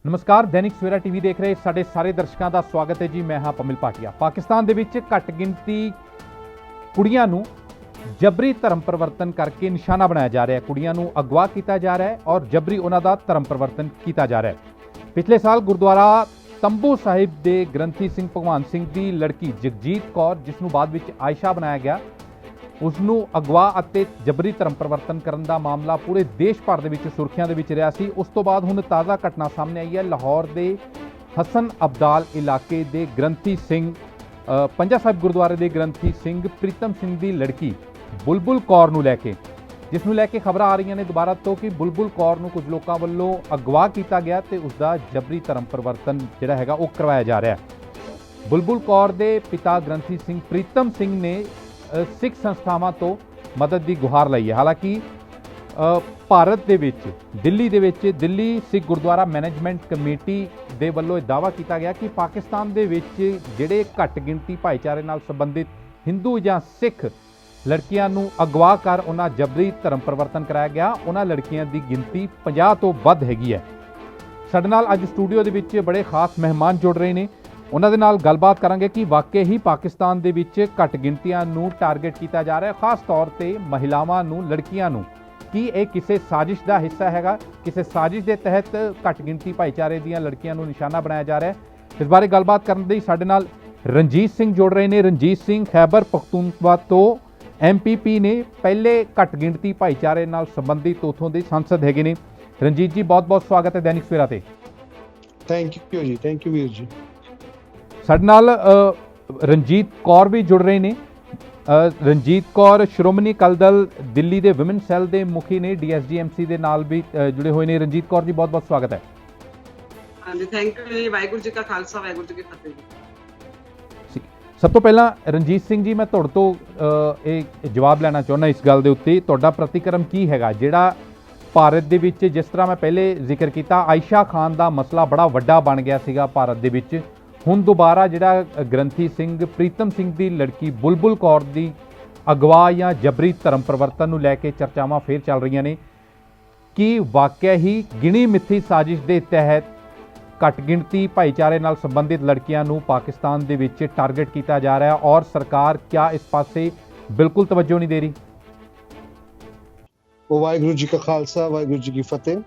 ਨਮਸਕਾਰ, ਦੈਨਿਕ ਸਵੇਰਾ ਟੀਵੀ ਦੇਖ ਰਹੇ ਸਾਡੇ ਸਾਰੇ ਦਰਸ਼ਕਾਂ ਦਾ ਸਵਾਗਤ ਹੈ ਜੀ। ਮੈਂ ਹਾਂ ਪਮਿਲ ਭਾਟੀਆ। ਪਾਕਿਸਤਾਨ ਦੇ ਵਿੱਚ ਘੱਟ ਗਿਣਤੀ ਕੁੜੀਆਂ ਨੂੰ ਜਬਰੀ ਧਰਮ ਪਰਿਵਰਤਨ ਕਰਕੇ ਨਿਸ਼ਾਨਾ ਬਣਾਇਆ ਜਾ ਰਿਹਾ ਹੈ। ਕੁੜੀਆਂ ਨੂੰ ਅਗਵਾ ਕੀਤਾ ਜਾ ਰਿਹਾ ਹੈ ਔਰ ਜਬਰੀ ਉਹਨਾਂ ਦਾ ਧਰਮ ਪਰਿਵਰਤਨ ਕੀਤਾ ਜਾ ਰਿਹਾ ਹੈ। ਪਿਛਲੇ ਸਾਲ ਗੁਰਦੁਆਰਾ ਤੰਬੂ ਸਾਹਿਬ ਦੇ ਗ੍ਰੰਥੀ ਸਿੰਘ ਭਗਵਾਨ ਸਿੰਘ ਦੀ ਲੜਕੀ ਜਗਜੀਤ ਕੌਰ, ਜਿਸ ਨੂੰ ਬਾਅਦ ਵਿੱਚ ਆਇਸ਼ਾ ਬਣਾਇਆ ਗਿਆ, ਉਸ ਨੂੰ ਅਗਵਾ ਅਤੇ ਜਬਰੀ ਧਰਮ ਪਰਿਵਰਤਨ ਕਰਨ ਦਾ ਮਾਮਲਾ ਪੂਰੇ ਦੇਸ਼ ਭਰ ਦੇ ਵਿੱਚ ਸੁਰਖੀਆਂ ਦੇ ਵਿੱਚ ਰਿਹਾ ਸੀ। ਉਸ ਤੋਂ ਬਾਅਦ ਹੁਣ ਤਾਜ਼ਾ ਘਟਨਾ ਸਾਹਮਣੇ ਆਈ ਹੈ। ਲਾਹੌਰ ਦੇ ਹਸਨ ਅਬਦਾਲ ਇਲਾਕੇ ਦੇ ਗ੍ਰੰਥੀ ਸਿੰਘ, ਪੰਜਾ ਸਾਹਿਬ ਗੁਰਦੁਆਰੇ ਦੇ ਗ੍ਰੰਥੀ ਸਿੰਘ ਪ੍ਰੀਤਮ ਸਿੰਘ ਦੀ ਲੜਕੀ ਬੁਲਬੁਲ ਕੌਰ ਨੂੰ ਲੈ ਕੇ, ਜਿਸ ਨੂੰ ਲੈ ਕੇ ਖਬਰਾਂ ਆ ਰਹੀਆਂ ਨੇ ਦੁਬਾਰਾ ਤੋਂ ਕਿ ਬੁਲਬੁਲ ਕੌਰ ਨੂੰ ਕੁਝ ਲੋਕਾਂ ਵੱਲੋਂ ਅਗਵਾ ਕੀਤਾ ਗਿਆ ਤੇ ਉਸ ਦਾ ਜਬਰੀ ਧਰਮ ਪਰਿਵਰਤਨ ਜਿਹੜਾ ਹੈਗਾ ਉਹ ਕਰਵਾਇਆ ਜਾ ਰਿਹਾ ਹੈ। ਬੁਲਬੁਲ ਕੌਰ ਦੇ ਪਿਤਾ ਗ੍ਰੰਥੀ ਸਿੰਘ ਪ੍ਰੀਤਮ ਸਿੰਘ ਨੇ ਸਿੱਖ ਸੰਸਥਾਵਾਂ ਤੋਂ ਮਦਦ ਦੀ ਗੁਹਾਰ ਲਈ ਹੈ। ਹਾਲਾਂਕਿ ਭਾਰਤ ਦੇ ਵਿੱਚ ਦਿੱਲੀ ਸਿੱਖ ਗੁਰਦੁਆਰਾ ਮੈਨੇਜਮੈਂਟ ਕਮੇਟੀ ਦੇ ਵੱਲੋਂ ਇਹ ਦਾਅਵਾ ਕੀਤਾ ਗਿਆ ਕਿ ਪਾਕਿਸਤਾਨ ਦੇ ਵਿੱਚ ਜਿਹੜੇ ਘੱਟ ਗਿਣਤੀ ਭਾਈਚਾਰੇ ਨਾਲ ਸੰਬੰਧਿਤ ਹਿੰਦੂ ਜਾਂ ਸਿੱਖ ਲੜਕੀਆਂ ਨੂੰ ਅਗਵਾ ਕਰ ਉਹਨਾਂ ਜਬਰੀ ਧਰਮ ਪਰਿਵਰਤਨ ਕਰਾਇਆ ਗਿਆ। ਉਹਨਾਂ ਲੜਕੀਆਂ ਦੀ ਗਿਣਤੀ 50 ਤੋਂ ਵੱਧ ਹੈਗੀ ਹੈ। ਸਾਡੇ ਨਾਲ ਅੱਜ ਸਟੂਡੀਓ ਦੇ ਵਿੱਚ ਬੜੇ ਖਾਸ ਮਹਿਮਾਨ ਜੁੜ ਰਹੇ ਨੇ। ਉਹਨਾਂ ਦੇ ਨਾਲ ਗੱਲਬਾਤ ਕਰਾਂਗੇ ਕਿ ਵਾਕਈ ਹੀ ਪਾਕਿਸਤਾਨ ਦੇ ਵਿੱਚ ਘੱਟ ਗਿਣਤੀਆਂ ਨੂੰ ਟਾਰਗੇਟ ਕੀਤਾ ਜਾ ਰਿਹਾ ਹੈ, ਖਾਸ ਤੌਰ ਤੇ ਮਹਿਲਾਵਾਂ ਨੂੰ, ਲੜਕੀਆਂ ਨੂੰ। ਕੀ ਇਹ ਕਿਸੇ ਸਾਜ਼ਿਸ਼ ਦਾ ਹਿੱਸਾ ਹੈਗਾ? ਕਿਸੇ ਸਾਜ਼ਿਸ਼ ਦੇ ਤਹਿਤ ਘੱਟ ਗਿਣਤੀ ਭਾਈਚਾਰੇ ਦੀਆਂ ਲੜਕੀਆਂ ਨੂੰ ਨਿਸ਼ਾਨਾ ਬਣਾਇਆ ਜਾ ਰਿਹਾ ਹੈ? ਇਸ ਬਾਰੇ ਗੱਲਬਾਤ ਕਰਨ ਲਈ ਸਾਡੇ ਨਾਲ ਰਣਜੀਤ ਸਿੰਘ ਜੁੜ ਰਹੇ ਨੇ। ਰਣਜੀਤ ਸਿੰਘ ਖੈਬਰ ਪਖਤੂਨਖਵਾ ਤੋਂ MPP ਨੇ, ਪਹਿਲੇ ਘੱਟ ਗਿਣਤੀ ਭਾਈਚਾਰੇ ਨਾਲ ਸੰਬੰਧਿਤ ਉੱਥੋਂ ਦੇ ਸੰਸਦ ਹੈਗੇ ਨੇ। ਰਣਜੀਤ ਜੀ, ਬਹੁਤ-ਬਹੁਤ ਸਵਾਗਤ ਹੈ ਦੈਨਿਕ ਸਵੇਰਾ ਤੇ। ਥੈਂਕ ਯੂ ਜੀ, ਥੈਂਕ ਯੂ ਵੀਰ ਜੀ। ਸਾਡੇ ਨਾਲ ਰਣਜੀਤ ਕੌਰ ਵੀ ਜੁੜ ਰਹੇ ਨੇ। ਰਣਜੀਤ ਕੌਰ ਸ਼੍ਰੋਮਣੀ ਅਕਾਲੀ ਦਲ ਦਿੱਲੀ ਦੇ ਵਿਮਨ ਸੈੱਲ ਦੇ ਮੁਖੀ ਨੇ, DSGMC ਦੇ ਨਾਲ ਵੀ ਜੁੜੇ ਹੋਏ ਨੇ। ਰਣਜੀਤ ਕੌਰ ਜੀ, ਬਹੁਤ-ਬਹੁਤ ਸਵਾਗਤ ਹੈ। ਹਾਂਜੀ, ਥੈਂਕ ਯੂ ਜੀ। ਵਾਹਿਗੁਰੂ ਜੀ ਕਾ ਖਾਲਸਾ, ਵਾਹਿਗੁਰੂ ਜੀ ਕੀ ਫਤਿਹ ਜੀ। ਸਭ ਤੋਂ ਪਹਿਲਾਂ ਰਣਜੀਤ ਸਿੰਘ ਜੀ, ਮੈਂ ਤੁਹਾਡੇ ਤੋਂ ਇਹ ਜਵਾਬ ਲੈਣਾ ਚਾਹੁੰਦਾ ਇਸ ਗੱਲ ਦੇ ਉੱਤੇ, ਤੁਹਾਡਾ ਪ੍ਰਤੀਕਰਮ ਕੀ ਹੈਗਾ ਜਿਹੜਾ ਭਾਰਤ ਦੇ ਵਿੱਚ, ਜਿਸ ਤਰ੍ਹਾਂ ਮੈਂ ਪਹਿਲੇ ਜ਼ਿਕਰ ਕੀਤਾ, ਆਇਸ਼ਾ ਖਾਨ ਦਾ ਮਸਲਾ ਬੜਾ ਵੱਡਾ ਬਣ ਗਿਆ ਸੀਗਾ ਭਾਰਤ ਦੇ ਵਿੱਚ। ਹੁਣ ਦੁਬਾਰਾ ਜਿਹੜਾ ਗ੍ਰੰਥੀ ਸਿੰਘ ਪ੍ਰੀਤਮ ਸਿੰਘ ਦੀ ਲੜਕੀ ਬੁਲਬੁਲ ਕੌਰ ਦੀ ਅਗਵਾ ਜਾਂ ਜਬਰੀ ਧਰਮ ਪਰਿਵਰਤਨ ਨੂੰ ਲੈ ਕੇ ਚਰਚਾਵਾਂ ਫੇਰ ਚੱਲ ਰਹੀਆਂ ਨੇ। ਕੀ ਵਾਕਿਆ ਹੀ ਗਿਣੀ ਮਿੱਥੀ ਸਾਜ਼ਿਸ਼ ਦੇ ਤਹਿਤ ਘੱਟ ਗਿਣਤੀ ਭਾਈਚਾਰੇ ਨਾਲ ਸੰਬੰਧਿਤ ਲੜਕੀਆਂ ਨੂੰ ਪਾਕਿਸਤਾਨ ਦੇ ਵਿੱਚ ਟਾਰਗੇਟ ਕੀਤਾ ਜਾ ਰਿਹਾ ਔਰ ਸਰਕਾਰ ਕਿਆ ਇਸ ਪਾਸੇ ਬਿਲਕੁਲ ਤਵੱਜੋ ਨਹੀਂ ਦੇ ਰਹੀ? ਵਾਹਿਗੁਰੂ ਜੀ ਕਾ ਖਾਲਸਾ, ਵਾਹਿਗੁਰੂ ਜੀ ਕੀ ਫਤਿਹ।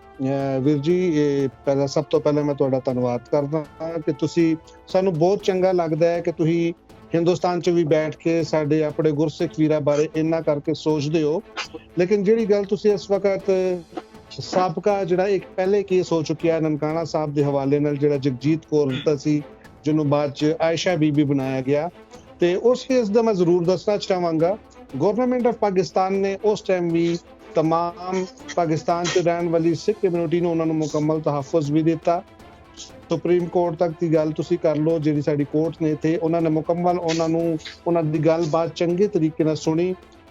ਵੀਰ ਜੀ, ਸਭ ਤੋਂ ਪਹਿਲਾਂ ਮੈਂ ਤੁਹਾਡਾ ਧੰਨਵਾਦ ਕਰਦਾ ਹਾਂ ਕਿ ਤੁਸੀਂ, ਸਾਨੂੰ ਬਹੁਤ ਚੰਗਾ ਲੱਗਦਾ ਹੈ ਕਿ ਤੁਸੀਂ ਹਿੰਦੁਸਤਾਨ 'ਚ ਵੀ ਬੈਠ ਕੇ ਸਾਡੇ ਆਪਣੇ ਗੁਰਸਿੱਖ ਵੀਰਾਂ ਬਾਰੇ ਇੰਨਾ ਕਰਕੇ ਸੋਚਦੇ ਹੋ। ਲੇਕਿਨ ਜਿਹੜੀ ਗੱਲ ਤੁਸੀਂ ਇਸ ਵਕਤ ਸਾਬਕਾ ਜਿਹੜਾ ਇੱਕ ਪਹਿਲੇ ਕੇਸ ਹੋ ਚੁੱਕਿਆ ਨਨਕਾਣਾ ਸਾਹਿਬ ਦੇ ਹਵਾਲੇ ਨਾਲ, ਜਿਹੜਾ ਜਗਜੀਤ ਕੌਰ ਦਾ ਸੀ, ਜਿਹਨੂੰ ਬਾਅਦ 'ਚ ਆਇਸ਼ਾ ਬੀਬੀ ਬਣਾਇਆ ਗਿਆ, ਤੇ ਉਸ ਕੇਸ ਦਾ ਮੈਂ ਜ਼ਰੂਰ ਦੱਸਣਾ ਚਾਹਾਂਗਾ। ਗਵਰਨਮੈਂਟ ਆਫ ਪਾਕਿਸਤਾਨ ਨੇ ਉਸ ਟਾਈਮ ਵੀ तमाम पाकिस्तान से रहने वाली सिख कम्यूनिटी ने उन्होंने मुकम्मल तहफ़ुज़ भी दिता। सुप्रीम कोर्ट तक की गल तुसी कर लो, जिहड़ी साडी कोर्ट ने थे, उन्होंने मुकम्मल उन्हां दी गलबात चंगे तरीके नाल सुनी,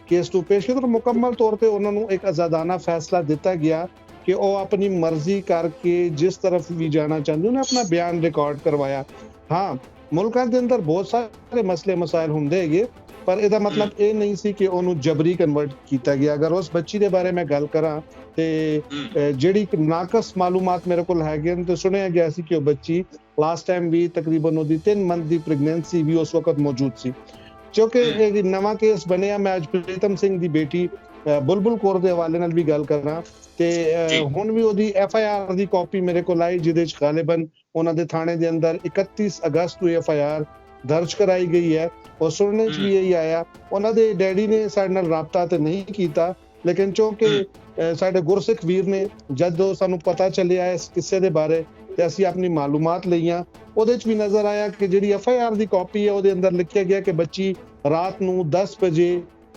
केस नूं पेश किया, मुकम्मल तौर पर उन्होंने एक आज़ादाना फैसला दिता गया कि वह अपनी मर्जी करके जिस तरफ भी जाना चाहते, उन्हें अपना बयान रिकॉर्ड करवाया। हाँ, मुल्कां दे अंदर बहुत सारे मसले मसाइल हुंदे हैगे, पर ਇਹਦਾ ਮਤਲਬ ਇਹ ਨਹੀਂ ਸੀ ਕਿ ਉਹਨੂੰ ਜਬਰੀ ਕਨਵਰਟ ਕੀਤਾ ਗਿਆ। ਅਗਰ ਉਸ ਬੱਚੀ ਦੇ ਬਾਰੇ ਮੈਂ ਗੱਲ ਕਰਾਂ ਤੇ ਜਿਹੜੀ ਨਾਕਸ ਮਾਲੂਮਾਤ ਮੇਰੇ ਕੋਲ ਹੈਗੇ ਨੇ, ਤੇ ਸੁਣਿਆ ਗਿਆ ਸੀ ਕਿ ਉਹ ਬੱਚੀ ਲਾਸਟ ਟਾਈਮ ਵੀ ਤਕਰੀਬਨ ਉਹਦੀ 3 ਮੰਥ ਦੀ ਪ੍ਰੈਗਨੈਂਸੀ ਵੀ ਉਸ ਵਕਤ ਮੌਜੂਦ ਸੀ। ਕਿਉਂਕਿ ਇਹ ਨਵਾਂ ਕੇਸ ਬਣਿਆ, ਮੈਂ ਅੱਜ ਪ੍ਰੀਤਮ ਸਿੰਘ ਦੀ ਬੇਟੀ ਬੁਲਬੁਲ ਕੌਰ ਦੇ ਹਵਾਲੇ ਨਾਲ ਵੀ ਗੱਲ ਕਰਾਂ ਤੇ ਹੁਣ ਵੀ ਉਹਦੀ FIR ਦੀ ਕਾਪੀ ਮੇਰੇ ਕੋਲ ਆਈ, ਜਿਹਦੇ ਚ ਗਾਲਿਬਨ ਉਹਨਾਂ ਦੇ ਥਾਣੇ ਦੇ ਅੰਦਰ 31 ਅਗਸਤ ਨੂੰ FIR ਦਰਜ ਕਰਾਈ ਗਈ ਹੈ। और सुनने च भी यही आया, उन्होंने डैडी ने साडे नाल राबता तो नहीं किया, लेकिन चूंकि साडे गुरसिख वीर ने जदों सानू पता चलिया इस किस्से दे बारे ते असीं अपनी मालूमात लईआं, उहदे च भी नज़र आया कि जिहड़ी FIR दी कॉपी है उहदे अंदर लिखिया गया कि बच्ची रात नूं 10 बजे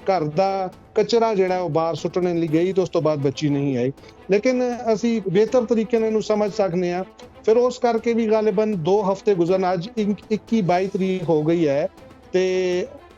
घर दा कचरा जिहड़ा ओह बाहर सुੱਟਣ ਲਈ गई तो उस तो बाद बच्ची नहीं आई। लेकिन असीं बेहतर तरीके नाल इहनूं समझ सकने आ। फिर उस करके भी गालिबन 2 हफ्ते गुजरन, अज 21-22 तरीक हो गई है ਤੇ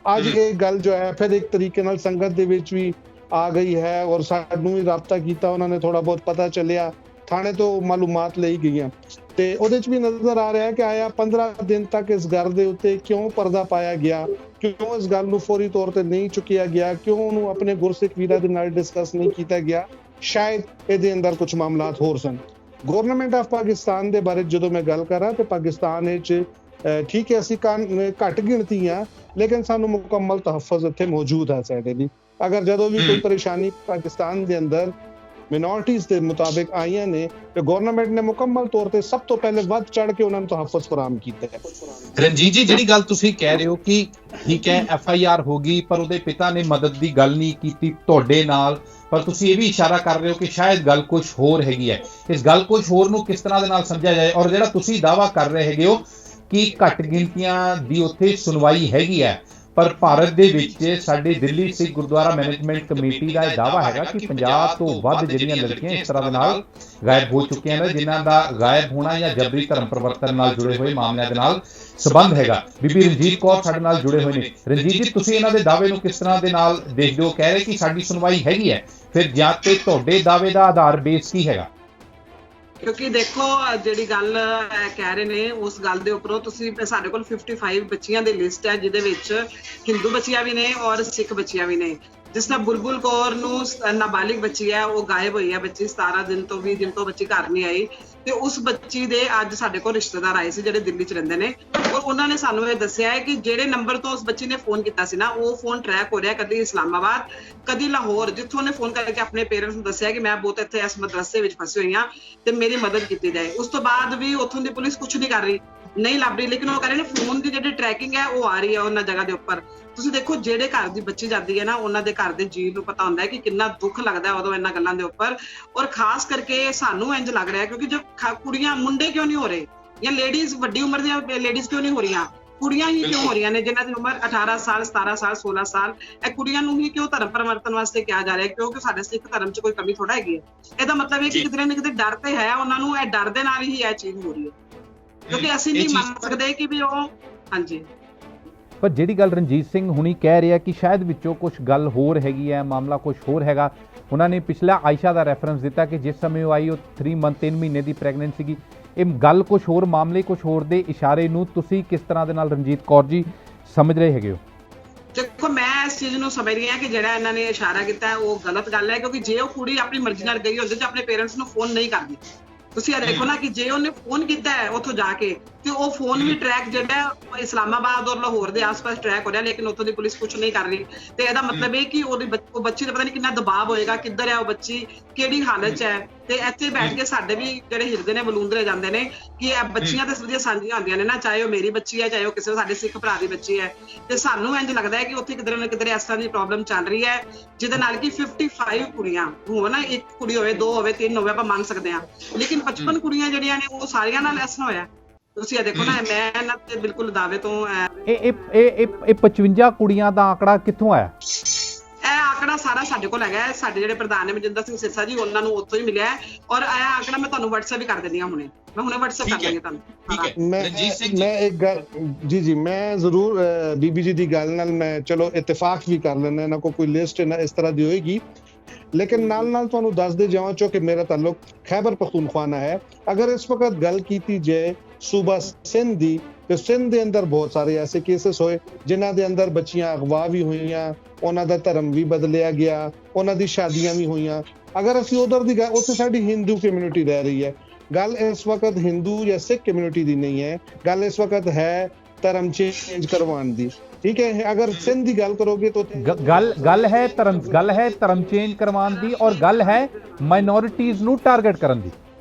ਅੱਜ ਇਹ ਗੱਲ ਜੋ ਹੈ ਫਿਰ ਇੱਕ ਤਰੀਕੇ ਨਾਲ ਸੰਗਤ ਦੇ ਵਿੱਚ ਵੀ ਆ ਗਈ ਹੈ ਔਰ ਸਾਨੂੰ ਵੀ ਰਾਬਤਾ ਕੀਤਾ, ਉਹਨਾਂ ਨੇ ਥੋੜਾ ਬਹੁਤ ਪਤਾ ਚੱਲਿਆ, ਥਾਣੇ ਤੋਂ ਮਾਲੂਮਾਤ ਲਈ ਗਈਆਂ ਤੇ ਉਹਦੇ ਚ ਵੀ ਨਜ਼ਰ ਆ ਰਿਹਾ ਹੈ ਕਿ ਆਇਆ 15 ਦਿਨ ਤੱਕ ਇਸ ਗੱਲ ਦੇ ਉੱਤੇ ਕਿਉਂ ਪਰਦਾ ਪਾਇਆ ਗਿਆ, ਕਿਉਂ ਇਸ ਗੱਲ ਨੂੰ ਫੌਰੀ ਤੌਰ ਤੇ ਨਹੀਂ ਚੁੱਕਿਆ ਗਿਆ, ਕਿਉਂ ਉਹਨੂੰ ਆਪਣੇ ਗੁਰਸਿੱਖ ਵੀਰਾਂ ਦੇ ਨਾਲ ਡਿਸਕਸ ਨਹੀਂ ਕੀਤਾ ਗਿਆ। ਸ਼ਾਇਦ ਇਹਦੇ ਅੰਦਰ ਕੁਝ ਮਾਮਲਾਤ ਹੋਰ ਸਨ। ਗਵਰਨਮੈਂਟ ਆਫ ਪਾਕਿਸਤਾਨ ਦੇ ਬਾਰੇ ਜਦੋਂ ਮੈਂ ਗੱਲ ਕਰਾਂ ਤੇ ਪਾਕਿਸਤਾਨ ਵਿੱਚ ਠੀਕ ਹੈ ਅਸੀਂ ਘੱਟ ਗਿਣਤੀ ਆ, ਲੇਕਿਨ ਸਾਨੂੰ ਮੁਕੰਮਲ ਤਹੱਫੁਜ਼ ਇੱਥੇ ਮੌਜੂਦ ਹੈ ਸਾਡੇ ਲਈ। ਅਗਰ ਜਦੋਂ ਵੀ ਕੋਈ ਪਰੇਸ਼ਾਨੀ ਪਾਕਿਸਤਾਨ ਦੇ ਅੰਦਰ ਮਿਨੋਰਟੀਜ਼ ਦੇ ਮੁਤਾਬਿਕ ਆਈਆਂ ਨੇ ਤੇ ਗਵਰਨਮੈਂਟ ਨੇ ਮੁਕੰਮਲ ਤੌਰ ਤੇ ਸਭ ਤੋਂ ਪਹਿਲੇ ਵੱਧ ਚੜ ਕੇ ਉਹਨਾਂ ਨੂੰ ਤਹੱਫੁਜ਼ ਫਰਾਹਮ ਕੀਤਾ ਹੈ। ਰਣਜੀਤ ਜੀ, ਜਿਹੜੀ ਗੱਲ ਤੁਸੀਂ ਕਹਿ ਰਹੇ ਹੋ ਕਿ ਠੀਕ ਹੈ FIR ਹੋ ਗਈ ਪਰ ਉਹਦੇ ਪਿਤਾ ਨੇ ਮਦਦ ਦੀ ਗੱਲ ਨਹੀਂ ਕੀਤੀ ਤੁਹਾਡੇ ਨਾਲ, ਪਰ ਤੁਸੀਂ ਇਹ ਵੀ ਇਸ਼ਾਰਾ ਕਰ ਰਹੇ ਹੋ ਕਿ ਸ਼ਾਇਦ ਗੱਲ ਕੁਝ ਹੋਰ ਹੈਗੀ ਹੈ। ਇਸ ਗੱਲ ਕੁਝ ਹੋਰ ਨੂੰ ਕਿਸ ਤਰ੍ਹਾਂ ਦੇ ਨਾਲ ਸਮਝਿਆ ਜਾਏ? ਔਰ ਜਿਹੜਾ ਤੁਸੀਂ ਦਾਅਵਾ ਕਰ ਰਹੇ ਹੈਗੇ ਹੋ ਕਿ ਘੱਟ ਗਿਣਤੀਆਂ ਦੀ ਉੱਥੇ ਸੁਣਵਾਈ ਹੈਗੀ ਹੈ, ਪਰ ਭਾਰਤ ਦੇ ਵਿੱਚ ਸਾਡੇ ਦਿੱਲੀ ਸਿੱਖ ਗੁਰਦੁਆਰਾ ਮੈਨੇਜਮੈਂਟ ਕਮੇਟੀ ਦਾ ਇਹ ਦਾਅਵਾ ਹੈਗਾ ਕਿ 50 ਤੋਂ ਵੱਧ ਜਿਹੜੀਆਂ ਲੜਕੀਆਂ ਇਸ ਤਰ੍ਹਾਂ ਦੇ ਨਾਲ ਗਾਇਬ ਹੋ ਚੁੱਕੀਆਂ ਨੇ, ਜਿਨ੍ਹਾਂ ਦਾ ਗਾਇਬ ਹੋਣਾ ਜਾਂ ਜਬਰੀ ਧਰਮ ਪਰਿਵਰਤਨ ਨਾਲ ਜੁੜੇ ਹੋਏ ਮਾਮਲਿਆਂ ਦੇ ਨਾਲ ਸਬੰਧ ਹੈਗਾ। ਬੀਬੀ ਰਣਜੀਤ ਕੌਰ ਸਾਡੇ ਨਾਲ ਜੁੜੇ ਹੋਏ ਨੇ। ਰਣਜੀਤ ਜੀ, ਤੁਸੀਂ ਇਹਨਾਂ ਦੇ ਦਾਅਵੇ ਨੂੰ ਕਿਸ ਤਰ੍ਹਾਂ ਦੇ ਨਾਲ ਦੇਖਦੇ ਹੋ? ਕਹਿ ਰਹੇ ਕਿ ਸਾਡੀ ਸੁਣਵਾਈ ਹੈਗੀ ਹੈ, ਫਿਰ ਜਾਂ ਤੇ ਤੁਹਾਡੇ ਦਾਅਵੇ ਦਾ ਆਧਾਰ ਬੇਸ ਕੀ ਹੈਗਾ? ਕਿਉਂਕਿ ਦੇਖੋ ਜਿਹੜੀ ਗੱਲ ਕਹਿ ਰਹੇ ਨੇ ਉਸ ਗੱਲ ਦੇ ਉੱਪਰੋਂ ਤੁਸੀਂ ਸਾਡੇ ਕੋਲ 55 ਬੱਚੀਆਂ ਦੀ ਲਿਸਟ ਹੈ, ਜਿਹਦੇ ਵਿੱਚ ਹਿੰਦੂ ਬੱਚੀਆਂ ਵੀ ਨੇ ਔਰ ਸਿੱਖ ਬੱਚੀਆਂ ਵੀ ਨੇ। ਜਿਸ ਤਰ੍ਹਾਂ ਬੁਲਬੁਲ ਕੌਰ ਨੂੰ ਨਾਬਾਲਿਗ ਬੱਚੀ ਹੈ, ਉਹ ਗਾਇਬ ਹੋਈ ਹੈ ਬੱਚੀ, 17 ਦਿਨ ਤੋਂ 20 ਦਿਨ ਤੋਂ ਬੱਚੀ ਘਰ ਨਹੀਂ ਆਈ, ਤੇ ਉਸ ਬੱਚੀ ਦੇ ਅੱਜ ਸਾਡੇ ਕੋਲ ਰਿਸ਼ਤੇਦਾਰ ਆਏ ਸੀ ਜਿਹੜੇ ਦਿੱਲੀ 'ਚ ਰਹਿੰਦੇ ਨੇ, ਔਰ ਉਹਨਾਂ ਨੇ ਸਾਨੂੰ ਇਹ ਦੱਸਿਆ ਹੈ ਕਿ ਜਿਹੜੇ ਨੰਬਰ ਤੋਂ ਉਸ ਬੱਚੀ ਨੇ ਫੋਨ ਕੀਤਾ ਸੀ ਨਾ, ਉਹ ਫੋਨ ਟਰੈਕ ਹੋ ਰਿਹਾ ਕਦੀ ਇਸਲਾਮਾਬਾਦ ਕਦੀ ਲਾਹੌਰ, ਜਿੱਥੋਂ ਉਹਨੇ ਫੋਨ ਕਰਕੇ ਆਪਣੇ ਪੇਰੈਂਟਸ ਨੂੰ ਦੱਸਿਆ ਕਿ ਮੈਂ ਬਹੁਤ ਇੱਥੇ ਇਸ ਮਦਰਸੇ ਵਿੱਚ ਫਸੀ ਹੋਈ ਹਾਂ ਤੇ ਮੇਰੀ ਮਦਦ ਕੀਤੀ ਜਾਏ। ਉਸ ਤੋਂ ਬਾਅਦ ਵੀ ਉੱਥੋਂ ਦੀ ਪੁਲਿਸ ਕੁਝ ਨਹੀਂ ਕਰ ਰਹੀ, ਨਹੀਂ ਲੱਭ ਰਹੀ, ਲੇਕਿਨ ਉਹ ਕਹਿ ਰਹੇ ਨੇ ਫੋਨ ਦੀ ਜਿਹੜੀ ਟਰੈਕਿੰਗ ਹੈ ਉਹ ਆ ਰਹੀ ਹੈ ਉਹਨਾਂ ਜਗ੍ਹਾ ਦੇ ਉੱਪਰ। ਤੁਸੀਂ ਦੇਖੋ ਜਿਹੜੇ ਘਰ ਦੀ ਬੱਚੀ ਜਾਂਦੀ ਹੈ ਨਾ, ਉਹਨਾਂ ਦੇ ਘਰ ਦੇ ਜੀਅ ਨੂੰ ਪਤਾ ਹੁੰਦਾ ਹੈ ਕਿ ਕਿੰਨਾ ਦੁੱਖ ਲੱਗਦਾ ਉਦੋਂ ਇਹਨਾਂ ਗੱਲਾਂ ਦੇ ਉੱਪਰ। ਔਰ ਖਾਸ ਕਰਕੇ ਸਾਨੂੰ ਇੰਜ ਲੱਗ ਰਿਹਾ ਕਿਉਂਕਿ ਜੋ ਕੁੜੀਆਂ, ਮੁੰਡੇ ਕਿਉਂ ਨਹੀਂ ਹੋ ਰਹੇ ਜਾਂ ਲੇਡੀਜ਼, ਵੱਡੀ ਉਮਰ ਦੀਆਂ ਲੇਡੀਜ਼ ਕਿਉਂ ਨਹੀਂ ਹੋ ਰਹੀਆਂ, ਕੁੜੀਆਂ ਹੀ ਕਿਉਂ ਹੋ ਰਹੀਆਂ ਨੇ ਜਿਨ੍ਹਾਂ ਦੀ ਉਮਰ 18 ਸਾਲ 17 ਸਾਲ 16 ਸਾਲ, ਇਹ ਕੁੜੀਆਂ ਨੂੰ ਹੀ ਕਿਉਂ ਧਰਮ ਪਰਿਵਰਤਨ ਵਾਸਤੇ ਕਿਹਾ ਜਾ ਰਿਹਾ? ਕਿਉਂਕਿ ਸਾਡੇ ਸਿੱਖ ਧਰਮ 'ਚ ਕੋਈ ਕਮੀ ਥੋੜਾ ਹੈਗੀ ਹੈ। ਇਹਦਾ ਮਤਲਬ ਹੈ ਕਿ ਕਿਤੇ ਨਾ ਕਿਤੇ ਡਰ ਤੇ ਹੈ ਉਹਨਾਂ ਨੂੰ, ਇਹ ਡਰ ਦੇ ਨਾਲ ਹੀ ਇਹ ਚੀਜ਼ ਹੋ ਰਹੀ ਹੈ, ਕਿਉਂਕਿ ਅਸੀਂ ਨਹੀਂ ਮੰਨ ਸਕਦੇ ਕਿ ਵੀ ਉਹ ਹਾਂਜੀ। ਪਰ ਜਿਹੜੀ ਗੱਲ ਰਣਜੀਤ ਸਿੰਘ ਹੁਣੀ ਕਹਿ ਰਿਹਾ ਕਿ ਸ਼ਾਇਦ ਵਿੱਚੋਂ ਕੁਝ ਗੱਲ ਹੋਰ ਹੈਗੀ ਹੈ, ਮਾਮਲਾ ਕੁਝ ਹੋਰ ਹੈਗਾ। ਉਹਨਾਂ ਨੇ ਪਿਛਲਾ ਆਇਸ਼ਾ ਦਾ ਰੈਫਰੈਂਸ ਦਿੱਤਾ ਕਿ ਜਿਸ ਸਮੇਂ ਉਹ ਆਈ ਉਹ 3 ਮਹੀਨੇ ਦੀ ਪ੍ਰੈਗਨੈਂਟ ਸੀਗੀ। ਇਹ ਗੱਲ ਕੁਝ ਹੋਰ, ਮਾਮਲੇ ਕੁਝ ਹੋਰ ਦੇ ਇਸ਼ਾਰੇ ਨੂੰ ਤੁਸੀਂ ਕਿਸ ਤਰ੍ਹਾਂ ਦੇ ਨਾਲ ਰਣਜੀਤ ਕੌਰ ਜੀ ਸਮਝ ਰਹੇ ਹੈਗੇ ਹੋ? ਦੇਖੋ ਮੈਂ ਇਸ ਚੀਜ਼ ਨੂੰ ਸਮਝ ਰਹੀ ਹਾਂ ਕਿ ਜਿਹੜਾ ਇਹਨਾਂ ਨੇ ਇਸ਼ਾਰਾ ਕੀਤਾ ਉਹ ਗਲਤ ਗੱਲ ਹੈ, ਕਿਉਂਕਿ ਜੇ ਉਹ ਕੁੜੀ ਆਪਣੀ ਮਰਜ਼ੀ ਨਾਲ ਗਈ ਹੁੰਦੀ ਤੇ ਆਪਣੇ ਪੇਰੈਂਟਸ ਨੂੰ ਫੋਨ ਨਹੀਂ ਕਰਦੀ। ਤੁਸੀਂ ਇਹ ਦੇਖੋ ਨਾ ਕਿ ਜੇ ਉਹਨੇ ਫੋਨ ਕੀਤਾ ਹੈ ਉੱਥੋਂ ਜਾ ਕੇ, ਤੇ ਉਹ ਫੋਨ ਵੀ ਟਰੈਕ ਜਿਹੜਾ ਇਸਲਾਮਾਬਾਦ ਔਰ ਲਾਹੌਰ ਦੇ ਆਸ-ਪਾਸ ਟਰੈਕ ਹੋ ਰਿਹਾ, ਲੇਕਿਨ ਉੱਥੋਂ ਦੀ ਪੁਲਿਸ ਕੁਝ ਨਹੀਂ ਕਰ ਰਹੀ। ਤੇ ਇਹਦਾ ਮਤਲਬ ਇਹ ਕਿ ਉਹ ਬੱਚੀ ਦਾ ਪਤਾ ਨਹੀਂ ਕਿੰਨਾ ਦਬਾਅ ਹੋਏਗਾ, ਕਿੱਧਰ ਹੈ ਉਹ ਬੱਚੀ, ਕਿਹੜੀ ਹਾਲਤ 'ਚ ਹੈ। ਤੇ ਇੱਥੇ ਬੈਠ ਕੇ ਸਾਡੇ ਵੀ ਜਿਹੜੇ ਹਿਰਦੇ ਨੇ ਬਲੂੰਦਰੇ ਜਾਂਦੇ ਨੇ ਕਿ ਇਹ ਬੱਚੀਆਂ ਤੇ ਸਦੀਆਂ ਸਾਂਝੀਆਂ ਹੁੰਦੀਆਂ ਨੇ ਨਾ, ਚਾਹੇ ਉਹ ਮੇਰੀ ਬੱਚੀ ਹੈ, ਚਾਹੇ ਉਹ ਕਿਸੇ ਸਾਡੇ ਸਿੱਖ ਭਰਾ ਦੀ ਬੱਚੀ ਹੈ। ਤੇ ਸਾਨੂੰ ਇੰਝ ਲੱਗਦਾ ਹੈ ਕਿ ਉੱਥੇ ਕਿਧਰੇ ਨਾ ਕਿਧਰੇ ਇਸ ਤਰ੍ਹਾਂ ਦੀ ਪ੍ਰੋਬਲਮ ਚੱਲ ਰਹੀ ਹੈ, ਜਿਹਦੇ ਨਾਲ ਕਿ 55 ਕੁੜੀਆਂ ਹੋਣ ਨਾ, ਇੱਕ ਕੁੜੀ ਹੋਵੇ, 2 ਹੋਵੇ, 3 ਹੋਵੇ, ਆਪਾਂ ਮੰਨ ਸਕਦੇ ਹਾਂ, ਲੇਕਿਨ 55 ਕੁੜੀਆਂ ਜਿਹੜੀਆਂ ਨੇ ਉਹ ਸਾਰੀਆਂ ਨਾਲ ਐਸਾ ਹੋਇਆ। ਤੁਸੀਂ ਇਹ ਦੇਖੋ ਨਾ, ਮੈਂ ਇਹਨਾਂ ਤੇ ਬਿਲਕੁਲ ਦਾਅਵੇ ਤੋਂ ਇਹ 55 ਕੁੜੀਆਂ ਦਾ ਆંકੜਾ ਕਿੱਥੋਂ ਆਇਆ? ਇਹ ਆંકੜਾ ਸਾਰਾ ਸਾਡੇ ਕੋਲ ਹੈਗਾ, ਸਾਡੇ ਜਿਹੜੇ ਪ੍ਰਧਾਨ ਨੇ ਮਨਜਿੰਦਰ ਸਿੰਘ ਸਿਰਸਾ ਜੀ, ਉਹਨਾਂ ਨੂੰ ਉੱਥੋਂ ਹੀ ਮਿਲਿਆ ਹੈ। ਔਰ ਇਹ ਆંકੜਾ ਮੈਂ ਤੁਹਾਨੂੰ WhatsApp ਵੀ ਕਰ ਦਿੰਦੀ ਹਾਂ ਹੁਣੇ, ਮੈਂ ਹੁਣੇ WhatsApp ਕਰ ਦਾਂਗੀ ਤੁਹਾਨੂੰ। ਮੈਂ ਇੱਕ ਗੱਲ ਜੀ ਮੈਂ ਜ਼ਰੂਰ ਬੀਬੀ ਜੀ ਦੀ ਗੱਲ ਨਾਲ ਮੈਂ ਚਲੋ ਇਤਫਾਕ ਵੀ ਕਰ ਲੈਂਦਾ, ਇਹਨਾਂ ਕੋਈ ਲਿਸਟ ਇਸ ਤਰ੍ਹਾਂ ਦੀ ਹੋਏਗੀ, ਲੇਕਿਨ ਨਾਲ ਤੁਹਾਨੂੰ ਦੱਸਦੇ ਜਾਵਾਂ ਚੋ ਕਿ ਮੇਰਾ ਤਾਲੁਕ ਖੈਬਰ ਪਖਤੂਨਖਵਾ ਨਾਲ ਹੈ। ਅਗਰ ਇਸ ਵਕਤ ਗੱਲ ਕੀਤੀ ਜਾਏ ਸੂਬਾ ਸਿੰਧ ਦੀ, ਤੇ ਸਿੰਧ ਦੇ ਅੰਦਰ ਬਹੁਤ ਸਾਰੇ ਐਸੇ ਕੇਸਿਸ ਹੋਏ ਜਿਨ੍ਹਾਂ ਦੇ ਅੰਦਰ ਬੱਚੀਆਂ ਅਗਵਾ ਵੀ ਹੋਈਆਂ, ਉਹਨਾਂ ਦਾ ਧਰਮ ਵੀ ਬਦਲਿਆ ਗਿਆ, ਉਹਨਾਂ ਦੀ ਸ਼ਾਦੀਆਂ ਵੀ ਹੋਈਆਂ। ਅਗਰ ਅਸੀਂ ਉਧਰ ਦੀ ਗੱਲ, ਉੱਥੇ ਸਾਡੀ ਹਿੰਦੂ ਕਮਿਊਨਿਟੀ ਰਹਿ ਰਹੀ ਹੈ। ਗੱਲ ਇਸ ਵਕਤ ਹਿੰਦੂ ਜਾਂ ਸਿੱਖ ਕਮਿਊਨਿਟੀ ਦੀ ਨਹੀਂ ਹੈ, ਗੱਲ ਇਸ ਵਕਤ ਹੈ ਧਰਮ ਚੇਂਜ ਕਰਵਾਉਣ ਦੀ। ਠੀਕ ਹੈ, ਅਗਰ ਸਿੰਧ ਦੀ ਗੱਲ ਕਰੋਗੇ ਤਾਂ ਗੱਲ ਹੈ ਧਰਮ ਚੇਂਜ ਕਰਵਾਉਣ ਦੀ, ਔਰ ਗੱਲ ਹੈ ਮਾਈਨੋਰਿਟੀਜ਼ ਨੂੰ ਟਾਰਗੇਟ ਕਰਨ ਦੀ।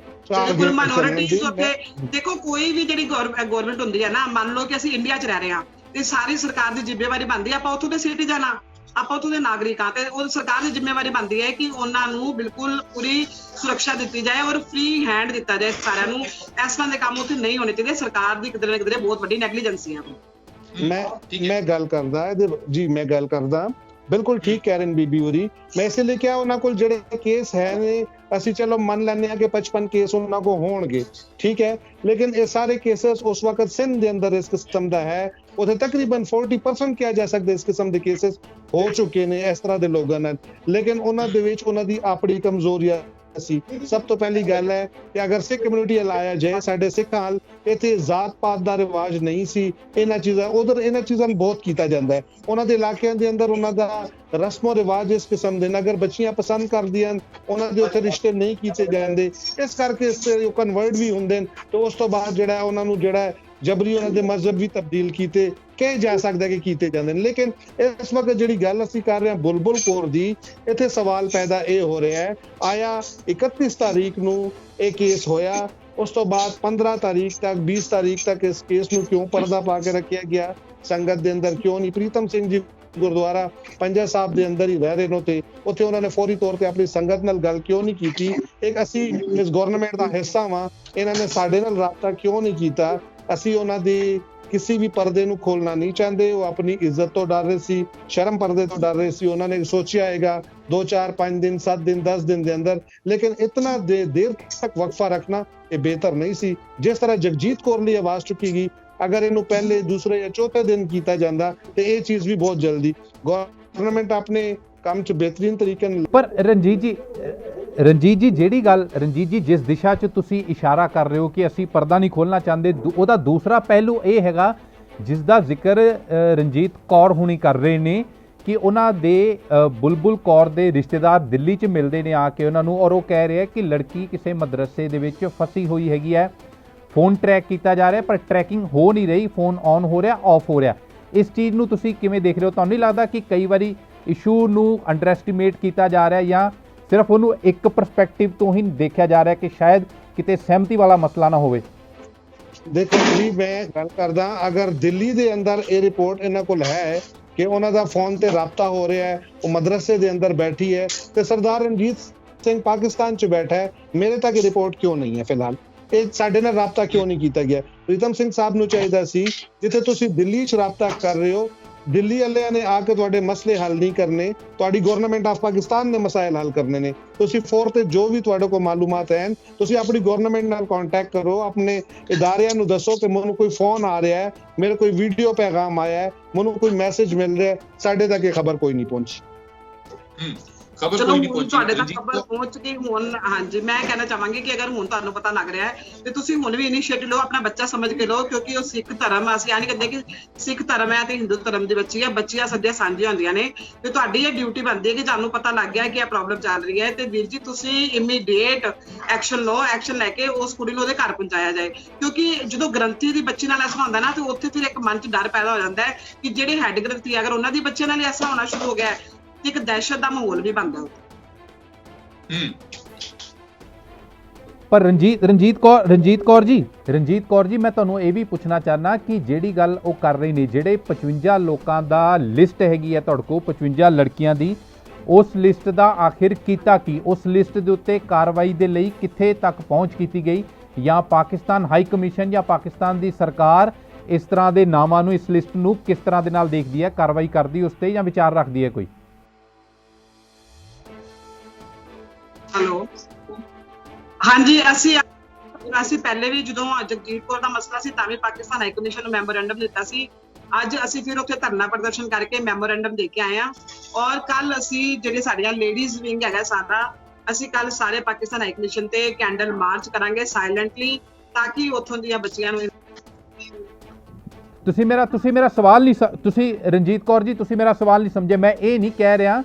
ਬਿਲਕੁਲ ਮਾਈਨੋਰਿਟੀਜ਼ ਉੱਥੇ ਦੇਖੋ, ਕੋਈ ਵੀ ਜਿਹੜੀ ਗਵਰਨਮੈਂਟ ਹੁੰਦੀ ਹੈ ਨਾ, ਮੰਨ ਲਓ ਕਿ ਅਸੀਂ ਇੰਡੀਆ 'ਚ ਰਹਿ ਰਹੇ ਹਾਂ ਤੇ ਸਾਰੀ ਸਰਕਾਰ ਦੀ ਜ਼ਿੰਮੇਵਾਰੀ ਬਣਦੀ ਹੈ, ਆਪਾਂ ਉੱਥੋਂ ਦੇ ਸਿਟੀਜ਼ਨ ਆ, ਆਪਾਂ ਉੱਥੋਂ ਦੇ ਨਾਗਰਿਕ ਆ, ਤੇ ਉਹ ਸਰਕਾਰ ਦੀ ਜ਼ਿੰਮੇਵਾਰੀ ਬਣਦੀ ਹੈ ਕਿ ਉਹਨਾਂ ਨੂੰ ਬਿਲਕੁਲ ਪੂਰੀ ਸੁਰੱਖਿਆ ਦਿੱਤੀ ਜਾਏ ਔਰ ਫ੍ਰੀ ਹੈਂਡ ਦਿੱਤਾ ਜਾਏ ਸਾਰਿਆਂ ਨੂੰ। ਇਸ ਤਰ੍ਹਾਂ ਦੇ ਕੰਮ ਉੱਥੇ ਨਹੀਂ ਹੋਣੇ ਚਾਹੀਦੇ। ਸਰਕਾਰ ਦੀ ਕਿਧਰੇ ਨਾ ਕਿਧਰੇ ਬਹੁਤ ਵੱਡੀ ਨੈਗਲੀਜੈਂਸੀ ਹੈ। ਮੈਂ ਗੱਲ ਕਰਦਾ ਜੀ, ਮੈਂ ਗੱਲ ਕਰਦਾ ਬਿਲਕੁਲ ਠੀਕ ਕਹਿ ਰਹੇ ਨੇ ਬੀਬੀ ਹੋਰੀ। ਮੈਂ ਇਸ ਲਈ ਕਿਹਾ ਉਹਨਾਂ ਕੋਲ ਜਿਹੜੇ ਕੇਸ ਹੈ ਨੇ, ਅਸੀਂ ਚਲੋ ਮੰਨ ਲੈਂਦੇ ਹਾਂ ਕਿ 55 ਕੇਸ ਉਹਨਾਂ ਕੋਲ ਹੋਣਗੇ, ਠੀਕ ਹੈ, ਲੇਕਿਨ ਇਹ ਸਾਰੇ ਕੇਸਿਸ ਉਸ ਵਕਤ ਸਿੰਧ ਦੇ ਅੰਦਰ ਇਸ ਕਿਸਮ ਦਾ ਹੈ, ਉੱਥੇ ਤਕਰੀਬਨ 40% ਕਿਹਾ ਜਾ ਸਕਦਾ ਇਸ ਕਿਸਮ ਦੇ ਕੇਸਿਸ ਹੋ ਚੁੱਕੇ ਨੇ ਇਸ ਤਰ੍ਹਾਂ ਦੇ ਲੋਕਾਂ ਨਾਲ। ਲੇਕਿਨ ਉਹਨਾਂ ਦੇ ਵਿੱਚ ਉਹਨਾਂ ਦੀ ਆਪਣੀ ਕਮਜ਼ੋਰੀਆਂ ਸੀ। ਸਭ ਤੋਂ ਪਹਿਲੀ ਗੱਲ ਹੈ ਕਿ ਅਗਰ ਸਿੱਖ ਕਮਿਊਨਿਟੀ ਲਾਇਆ ਜਾਏ, ਸਾਡੇ ਸਿੱਖਾਂ ਹਾਲ ਇੱਥੇ ਜ਼ਾਤ ਪਾਤ ਦਾ ਰਿਵਾਜ ਨਹੀਂ ਸੀ। ਇਹਨਾਂ ਚੀਜ਼ਾਂ ਉਧਰ ਇਹਨਾਂ ਚੀਜ਼ਾਂ ਨੂੰ ਬਹੁਤ ਕੀਤਾ ਜਾਂਦਾ ਹੈ। ਉਹਨਾਂ ਦੇ ਇਲਾਕਿਆਂ ਦੇ ਅੰਦਰ ਉਹਨਾਂ ਦਾ ਰਸਮੋ ਰਿਵਾਜ ਇਸ ਕਿਸਮ ਦੇ ਨੇ। ਅਗਰ ਬੱਚੀਆਂ ਪਸੰਦ ਕਰਦੀਆਂ ਉਹਨਾਂ ਦੇ ਉੱਥੇ ਰਿਸ਼ਤੇ ਨਹੀਂ ਕੀਤੇ ਜਾਂਦੇ, ਇਸ ਕਰਕੇ ਉਹ ਕਨਵਰਟ ਵੀ ਹੁੰਦੇ ਨੇ ਤੇ ਉਸ ਤੋਂ ਬਾਅਦ ਜਿਹੜਾ ਉਹਨਾਂ ਨੂੰ ਜਿਹੜਾ ਜਬਰੀ ਉਹਨਾਂ ਦੇ ਮਜ਼ਹਬ ਵੀ ਤਬਦੀਲ ਕੀਤੇ ਕਿਹਾ ਜਾ ਸਕਦਾ ਕਿ ਕੀਤੇ ਜਾਂਦੇ ਨੇ। ਲੇਕਿਨ ਇਸ ਵਕਤ ਜਿਹੜੀ ਗੱਲ ਅਸੀਂ ਕਰ ਰਹੇ ਹਾਂ ਬੁਲਬੁਲ ਕੌਰ ਦੀ, ਇੱਥੇ ਸਵਾਲ ਪੈਦਾ ਇਹ ਹੋ ਰਿਹਾ ਹੈ, ਆਇਆ 31 ਤਾਰੀਖ ਨੂੰ ਇਹ ਕੇਸ ਹੋਇਆ, ਉਸ ਤੋਂ ਬਾਅਦ 15 ਤਾਰੀਖ ਤੱਕ 20 ਤਾਰੀਖ ਤੱਕ ਇਸ ਕੇਸ ਨੂੰ ਕਿਉਂ ਪਰਦਾ ਪਾ ਕੇ ਰੱਖਿਆ ਗਿਆ? ਸੰਗਤ ਦੇ ਅੰਦਰ ਕਿਉਂ ਨਹੀਂ? ਪ੍ਰੀਤਮ ਸਿੰਘ ਜੀ ਗੁਰਦੁਆਰਾ ਪੰਜਾ ਸਾਹਿਬ ਦੇ ਅੰਦਰ ਹੀ ਰਹਿ ਰਹੇ ਨੇ ਤੇ ਉੱਥੇ ਉਹਨਾਂ ਨੇ ਫੌਰੀ ਤੌਰ ਤੇ ਆਪਣੀ ਸੰਗਤ ਨਾਲ ਗੱਲ ਕਿਉਂ ਨਹੀਂ ਕੀਤੀ? ਇੱਕ ਅਸੀਂ ਇਸ ਗਵਰਨਮੈਂਟ ਦਾ ਹਿੱਸਾ ਵਾਂ, ਇਹਨਾਂ ਨੇ ਸਾਡੇ ਨਾਲ ਰਾਬਤਾ ਕਿਉਂ ਨਹੀਂ ਕੀਤਾ? ਅਸੀਂ ਉਹਨਾਂ ਦੀ ਕਿਸੇ ਵੀ ਪਰਦੇ ਨੂੰ ਖੋਲਣਾ ਨਹੀਂ ਚਾਹੁੰਦੇ। ਉਹ ਆਪਣੀ ਇੱਜ਼ਤ ਤੋਂ ਡਰ ਰਹੇ ਸੀ, ਸ਼ਰਮ ਪਰਦੇ ਤੋਂ ਡਰ ਰਹੇ ਸੀ। ਉਹਨਾਂ ਨੇ ਸੋਚਿਆ ਹੈਗਾ 2 4 5 ਦਿਨ 7 ਦਿਨ 10 ਦਿਨ ਦੇ ਅੰਦਰ, ਲੇਕਿਨ ਇਤਨਾ ਦੇਰ ਤੱਕ ਵਕਫਾ ਰੱਖਣਾ ਇਹ ਬਿਹਤਰ ਨਹੀਂ ਸੀ। ਜਿਸ ਤਰ੍ਹਾਂ ਜਗਜੀਤ ਕੌਰ ਲਈ ਆਵਾਜ਼ ਚੁੱਕੀ ਗਈ, ਅਗਰ ਇਹਨੂੰ ਪਹਿਲੇ ਦੂਸਰੇ ਜਾਂ ਚੌਥੇ ਦਿਨ ਕੀਤਾ ਜਾਂਦਾ ਤੇ ਇਹ ਚੀਜ਼ ਵੀ ਬਹੁਤ ਜਲਦੀ ਗਵਰਨਮੈਂਟ ਆਪਣੇ ਕੰਮ 'ਚ ਬਿਹਤਰੀਨ ਤਰੀਕੇ ਨਾਲ। ਪਰ ਰਣਜੀਤ ਜੀ ਜਿਹੜੀ ਗੱਲ ਰਣਜੀਤ ਜੀ ਜਿਸ ਦਿਸ਼ਾ 'ਚ ਤੁਸੀਂ ਇਸ਼ਾਰਾ ਕਰ ਰਹੇ ਹੋ ਕਿ ਅਸੀਂ ਪਰਦਾ ਨਹੀਂ ਖੋਲ੍ਹਣਾ ਚਾਹੁੰਦੇ, ਉਹਦਾ ਦੂਸਰਾ ਪਹਿਲੂ ਇਹ ਹੈਗਾ ਜਿਸ ਦਾ ਜ਼ਿਕਰ ਰਣਜੀਤ ਕੌਰ ਹੁਣੀ ਕਰ ਰਹੇ ਨੇ ਕਿ ਉਹਨਾਂ ਦੇ ਬੁਲਬੁਲ ਕੌਰ ਦੇ ਰਿਸ਼ਤੇਦਾਰ ਦਿੱਲੀ 'ਚ ਮਿਲਦੇ ਨੇ ਆ ਕੇ ਉਹਨਾਂ ਨੂੰ, ਔਰ ਉਹ ਕਹਿ ਰਹੇ ਕਿ ਲੜਕੀ ਕਿਸੇ ਮਦਰਸੇ ਦੇ ਵਿੱਚ ਫਸੀ ਹੋਈ ਹੈਗੀ ਹੈ। ਫੋਨ ਟਰੈਕ ਕੀਤਾ ਜਾ ਰਿਹਾ ਪਰ ਟਰੈਕਿੰਗ ਹੋ ਨਹੀਂ ਰਹੀ, ਫੋਨ ਔਨ ਹੋ ਰਿਹਾ ਆਫ ਹੋ ਰਿਹਾ। ਇਸ ਚੀਜ਼ ਨੂੰ ਤੁਸੀਂ ਕਿਵੇਂ ਦੇਖ ਰਹੇ ਹੋ? ਤੁਹਾਨੂੰ ਨਹੀਂ ਲੱਗਦਾ ਕਿ ਕਈ ਵਾਰੀ ਇਸ਼ੂ ਨੂੰ ਅੰਡਰ ਐਸਟੀਮੇਟ ਕੀਤਾ ਜਾ ਰਿਹਾ ਜਾਂ ਸਿਰਫ ਉਹਨੂੰ ਇੱਕ ਪਰਸਪੈਕਟਿਵ ਤੋਂ ਹੀ ਦੇਖਿਆ ਜਾ ਰਿਹਾ ਕਿ ਸ਼ਾਇਦ ਕਿਤੇ ਸਹਿਮਤੀ ਵਾਲਾ ਮਸਲਾ ਨਾ ਹੋਵੇ? ਦੇਖੋ ਜੀ, ਮੈਂ ਗੱਲ ਕਰਦਾ, ਅਗਰ ਦਿੱਲੀ ਦੇ ਅੰਦਰ ਇਹ ਰਿਪੋਰਟ ਇਹਨਾਂ ਕੋਲ ਹੈ ਕਿ ਉਹਨਾਂ ਦਾ ਫੋਨ ਤੇ ਰਾਬਤਾ ਹੋ ਰਿਹਾ ਹੈ, ਉਹ ਮਦਰਸੇ ਦੇ ਅੰਦਰ ਬੈਠੀ ਹੈ ਤੇ ਸਰਦਾਰ ਰਣਜੀਤ ਸਿੰਘ ਪਾਕਿਸਤਾਨ 'ਚ ਬੈਠਾ ਹੈ, ਮੇਰੇ ਤੱਕ ਇਹ ਰਿਪੋਰਟ ਕਿਉਂ ਨਹੀਂ ਹੈ? ਫਿਲਹਾਲ ਇਹ ਸਾਡੇ ਨਾਲ ਰਾਬਤਾ ਕਿਉਂ ਨਹੀਂ ਕੀਤਾ ਗਿਆ? ਪ੍ਰੀਤਮ ਸਿੰਘ ਸਾਹਿਬ ਨੂੰ ਚਾਹੀਦਾ ਸੀ, ਜਿੱਥੇ ਤੁਸੀਂ ਦਿੱਲੀ 'ਚ ਰਾਬਤਾ ਕਰ ਰਹੇ ਹੋ, ਦਿੱਲੀ ਵਾਲਿਆਂ ਨੇ ਆ ਕੇ ਤੁਹਾਡੇ ਮਸਲੇ ਹੱਲ ਨਹੀਂ ਕਰਨੇ, ਤੁਹਾਡੀ ਗਵਰਨਮੈਂਟ ਆਫ ਪਾਕਿਸਤਾਨ ਨੇ ਮਸਾਇਲ ਹੱਲ ਕਰਨੇ ਨੇ। ਤੁਸੀਂ ਫੋਰ ਤੇ ਜੋ ਵੀ ਤੁਹਾਡੇ ਕੋਲ ਮਾਲੂਮਾਤ ਹੈ, ਤੁਸੀਂ ਆਪਣੀ ਗਵਰਨਮੈਂਟ ਨਾਲ ਕੰਟੈਕਟ ਕਰੋ, ਆਪਣੇ ਇਦਾਰਿਆਂ ਨੂੰ ਦੱਸੋ ਕਿ ਮੈਨੂੰ ਕੋਈ ਫੋਨ ਆ ਰਿਹਾ ਹੈ, ਮੇਰੇ ਕੋਈ ਵੀਡੀਓ ਪੈਗਾਮ ਆਇਆ ਹੈ, ਮੈਨੂੰ ਕੋਈ ਮੈਸੇਜ ਮਿਲ ਰਿਹਾ ਹੈ, ਸਾਡੇ ਤੱਕ ਇਹ ਖਬਰ ਕੋਈ ਨਹੀਂ ਪਹੁੰਚੀ। ਚਲੋ ਹੁਣ ਤੁਹਾਡੇ ਤੱਕ ਖਬਰ ਪਹੁੰਚ ਗਈ। ਹੁਣ ਹਾਂਜੀ, ਮੈਂ ਕਹਿਣਾ ਚਾਹਾਂਗੀ ਕਿ ਅਗਰ ਹੁਣ ਤੁਹਾਨੂੰ ਪਤਾ ਲੱਗ ਰਿਹਾ ਹੈ ਤੇ ਤੁਸੀਂ ਹੁਣ ਵੀ ਇਨੀਸ਼ੀਏਟਿਵ ਲਓ, ਆਪਣਾ ਬੱਚਾ ਸਮਝ ਕੇ ਲਓ, ਕਿਉਂਕਿ ਉਹ ਸਿੱਖ ਧਰਮ, ਅਸੀਂ ਆ ਨਹੀਂ ਕਹਿੰਦੇ ਕਿ ਸਿੱਖ ਧਰਮ ਹੈ ਤੇ ਹਿੰਦੂ ਧਰਮ ਦੀ ਬੱਚੀ ਹੈ, ਬੱਚੀਆਂ ਸਦੀਆਂ ਸਾਂਝੀਆਂ ਹੁੰਦੀਆਂ ਨੇ ਤੇ ਤੁਹਾਡੀ ਇਹ ਡਿਊਟੀ ਬਣਦੀ ਹੈ ਕਿ ਤੁਹਾਨੂੰ ਪਤਾ ਲੱਗ ਗਿਆ ਕਿ ਇਹ ਪ੍ਰੋਬਲਮ ਚੱਲ ਰਹੀ ਹੈ ਤੇ ਵੀਰ ਜੀ ਤੁਸੀਂ ਇਮੀਡੀਏਟ ਐਕਸ਼ਨ ਲਓ, ਐਕਸ਼ਨ ਲੈ ਕੇ ਉਸ ਕੁੜੀ ਨੂੰ ਉਹਦੇ ਘਰ ਪਹੁੰਚਾਇਆ ਜਾਏ। ਕਿਉਂਕਿ ਜਦੋਂ ਗ੍ਰੰਥੀ ਦੀ ਬੱਚੀ ਨਾਲ ਐਸਾ ਹੁੰਦਾ ਨਾ ਤੇ ਉੱਥੇ ਫਿਰ ਇੱਕ ਮਨ 'ਚ ਡਰ ਪੈਦਾ ਹੋ ਜਾਂਦਾ ਹੈ ਕਿ ਜਿਹੜੇ ਹੈਡ ਗ੍ਰੰਥੀ ਅਗਰ ਉਹਨਾਂ ਦੀ ਬੱਚਿਆਂ ਨਾਲ ਐਸਾ ਹੋਣਾ ਸ਼ੁਰੂ ਹੋ ਗਿਆ ਤੇ ਇੱਕ ਦਹਿਸ਼ਤ ਦਾ ਮਾਹੌਲ ਵੀ ਬਣਦਾ। ਪਰ ਰਣਜੀਤ ਕੌਰ ਜੀ ਮੈਂ ਤੁਹਾਨੂੰ ਇਹ ਵੀ ਪੁੱਛਣਾ ਚਾਹਨਾ ਕਿ ਜਿਹੜੀ ਗੱਲ ਉਹ ਕਰ ਰਹੀ ਨੇ, ਜਿਹੜੇ 55 ਲੋਕਾਂ ਦਾ ਲਿਸਟ ਹੈਗੀ ਹੈ ਤੁਹਾਡੇ ਕੋਲ, 55 ਲੜਕੀਆਂ ਦੀ, ਉਸ ਲਿਸਟ ਦਾ ਆਖਿਰ ਕੀਤਾ ਕੀ? ਉਸ ਲਿਸਟ ਦੇ ਉੱਤੇ ਕਾਰਵਾਈ ਦੇ ਲਈ ਕਿੱਥੇ ਤੱਕ ਪਹੁੰਚ ਕੀਤੀ ਗਈ? ਜਾਂ ਪਾਕਿਸਤਾਨ ਹਾਈ ਕਮਿਸ਼ਨ ਜਾਂ ਪਾਕਿਸਤਾਨ ਦੀ ਸਰਕਾਰ ਇਸ ਤਰ੍ਹਾਂ ਦੇ ਨਾਮਾਂ ਨੂੰ, ਇਸ ਲਿਸਟ ਨੂੰ ਕਿਸ ਤਰ੍ਹਾਂ ਦੇ ਨਾਲ ਦੇਖਦੀ ਹੈ, ਕਾਰਵਾਈ ਕਰਦੀ ਉਸ ਤੇ ਜਾਂ ਵਿਚਾਰ ਰੱਖਦੀ ਹੈ ਕੋਈ? ਹੈਲੋ, ਹਾਂਜੀ, ਅਸੀਂ ਪਹਿਲੇ ਵੀ ਜਦੋਂ ਜਗਜੀਤ ਕੌਰ ਦਾ ਮਸਲਾ ਸੀ ਤਾਂ ਵੀ ਪਾਕਿਸਤਾਨ ਹਾਈ ਕਮਿਸ਼ਨ ਨੂੰ ਮੈਮੋਰੈਂਡਮ ਦਿੱਤਾ ਸੀ। ਅੱਜ ਅਸੀਂ ਫਿਰ ਉੱਥੇ ਧਰਨਾ ਪ੍ਰਦਰਸ਼ਨ ਕਰਕੇ ਮੈਮੋਰੈਂਡਮ ਦੇ ਕੇ ਆਏ ਹਾਂ ਔਰ ਕੱਲ ਅਸੀਂ ਜਿਹੜੇ ਸਾਡੀਆਂ ਲੇਡੀਜ਼ ਵਿੰਗ ਹੈਗਾ ਸਾਡਾ, ਅਸੀਂ ਕੱਲ ਸਾਰੇ ਪਾਕਿਸਤਾਨ ਹਾਈ ਕਮਿਸ਼ਨ ਤੇ ਕੈਂਡਲ ਮਾਰਚ ਕਰਾਂਗੇ ਸਾਇਲੈਂਟਲੀ, ਤਾਂ ਕਿ ਉੱਥੋਂ ਦੀਆਂ ਬੱਚੀਆਂ ਨੂੰ। ਤੁਸੀਂ ਮੇਰਾ ਸਵਾਲ ਨਹੀਂ, ਤੁਸੀਂ ਰਣਜੀਤ ਕੌਰ ਜੀ ਤੁਸੀਂ ਮੇਰਾ ਸਵਾਲ ਨਹੀਂ ਸਮਝੇ। ਮੈਂ ਇਹ ਨਹੀਂ ਕਹਿ ਰਿਹਾ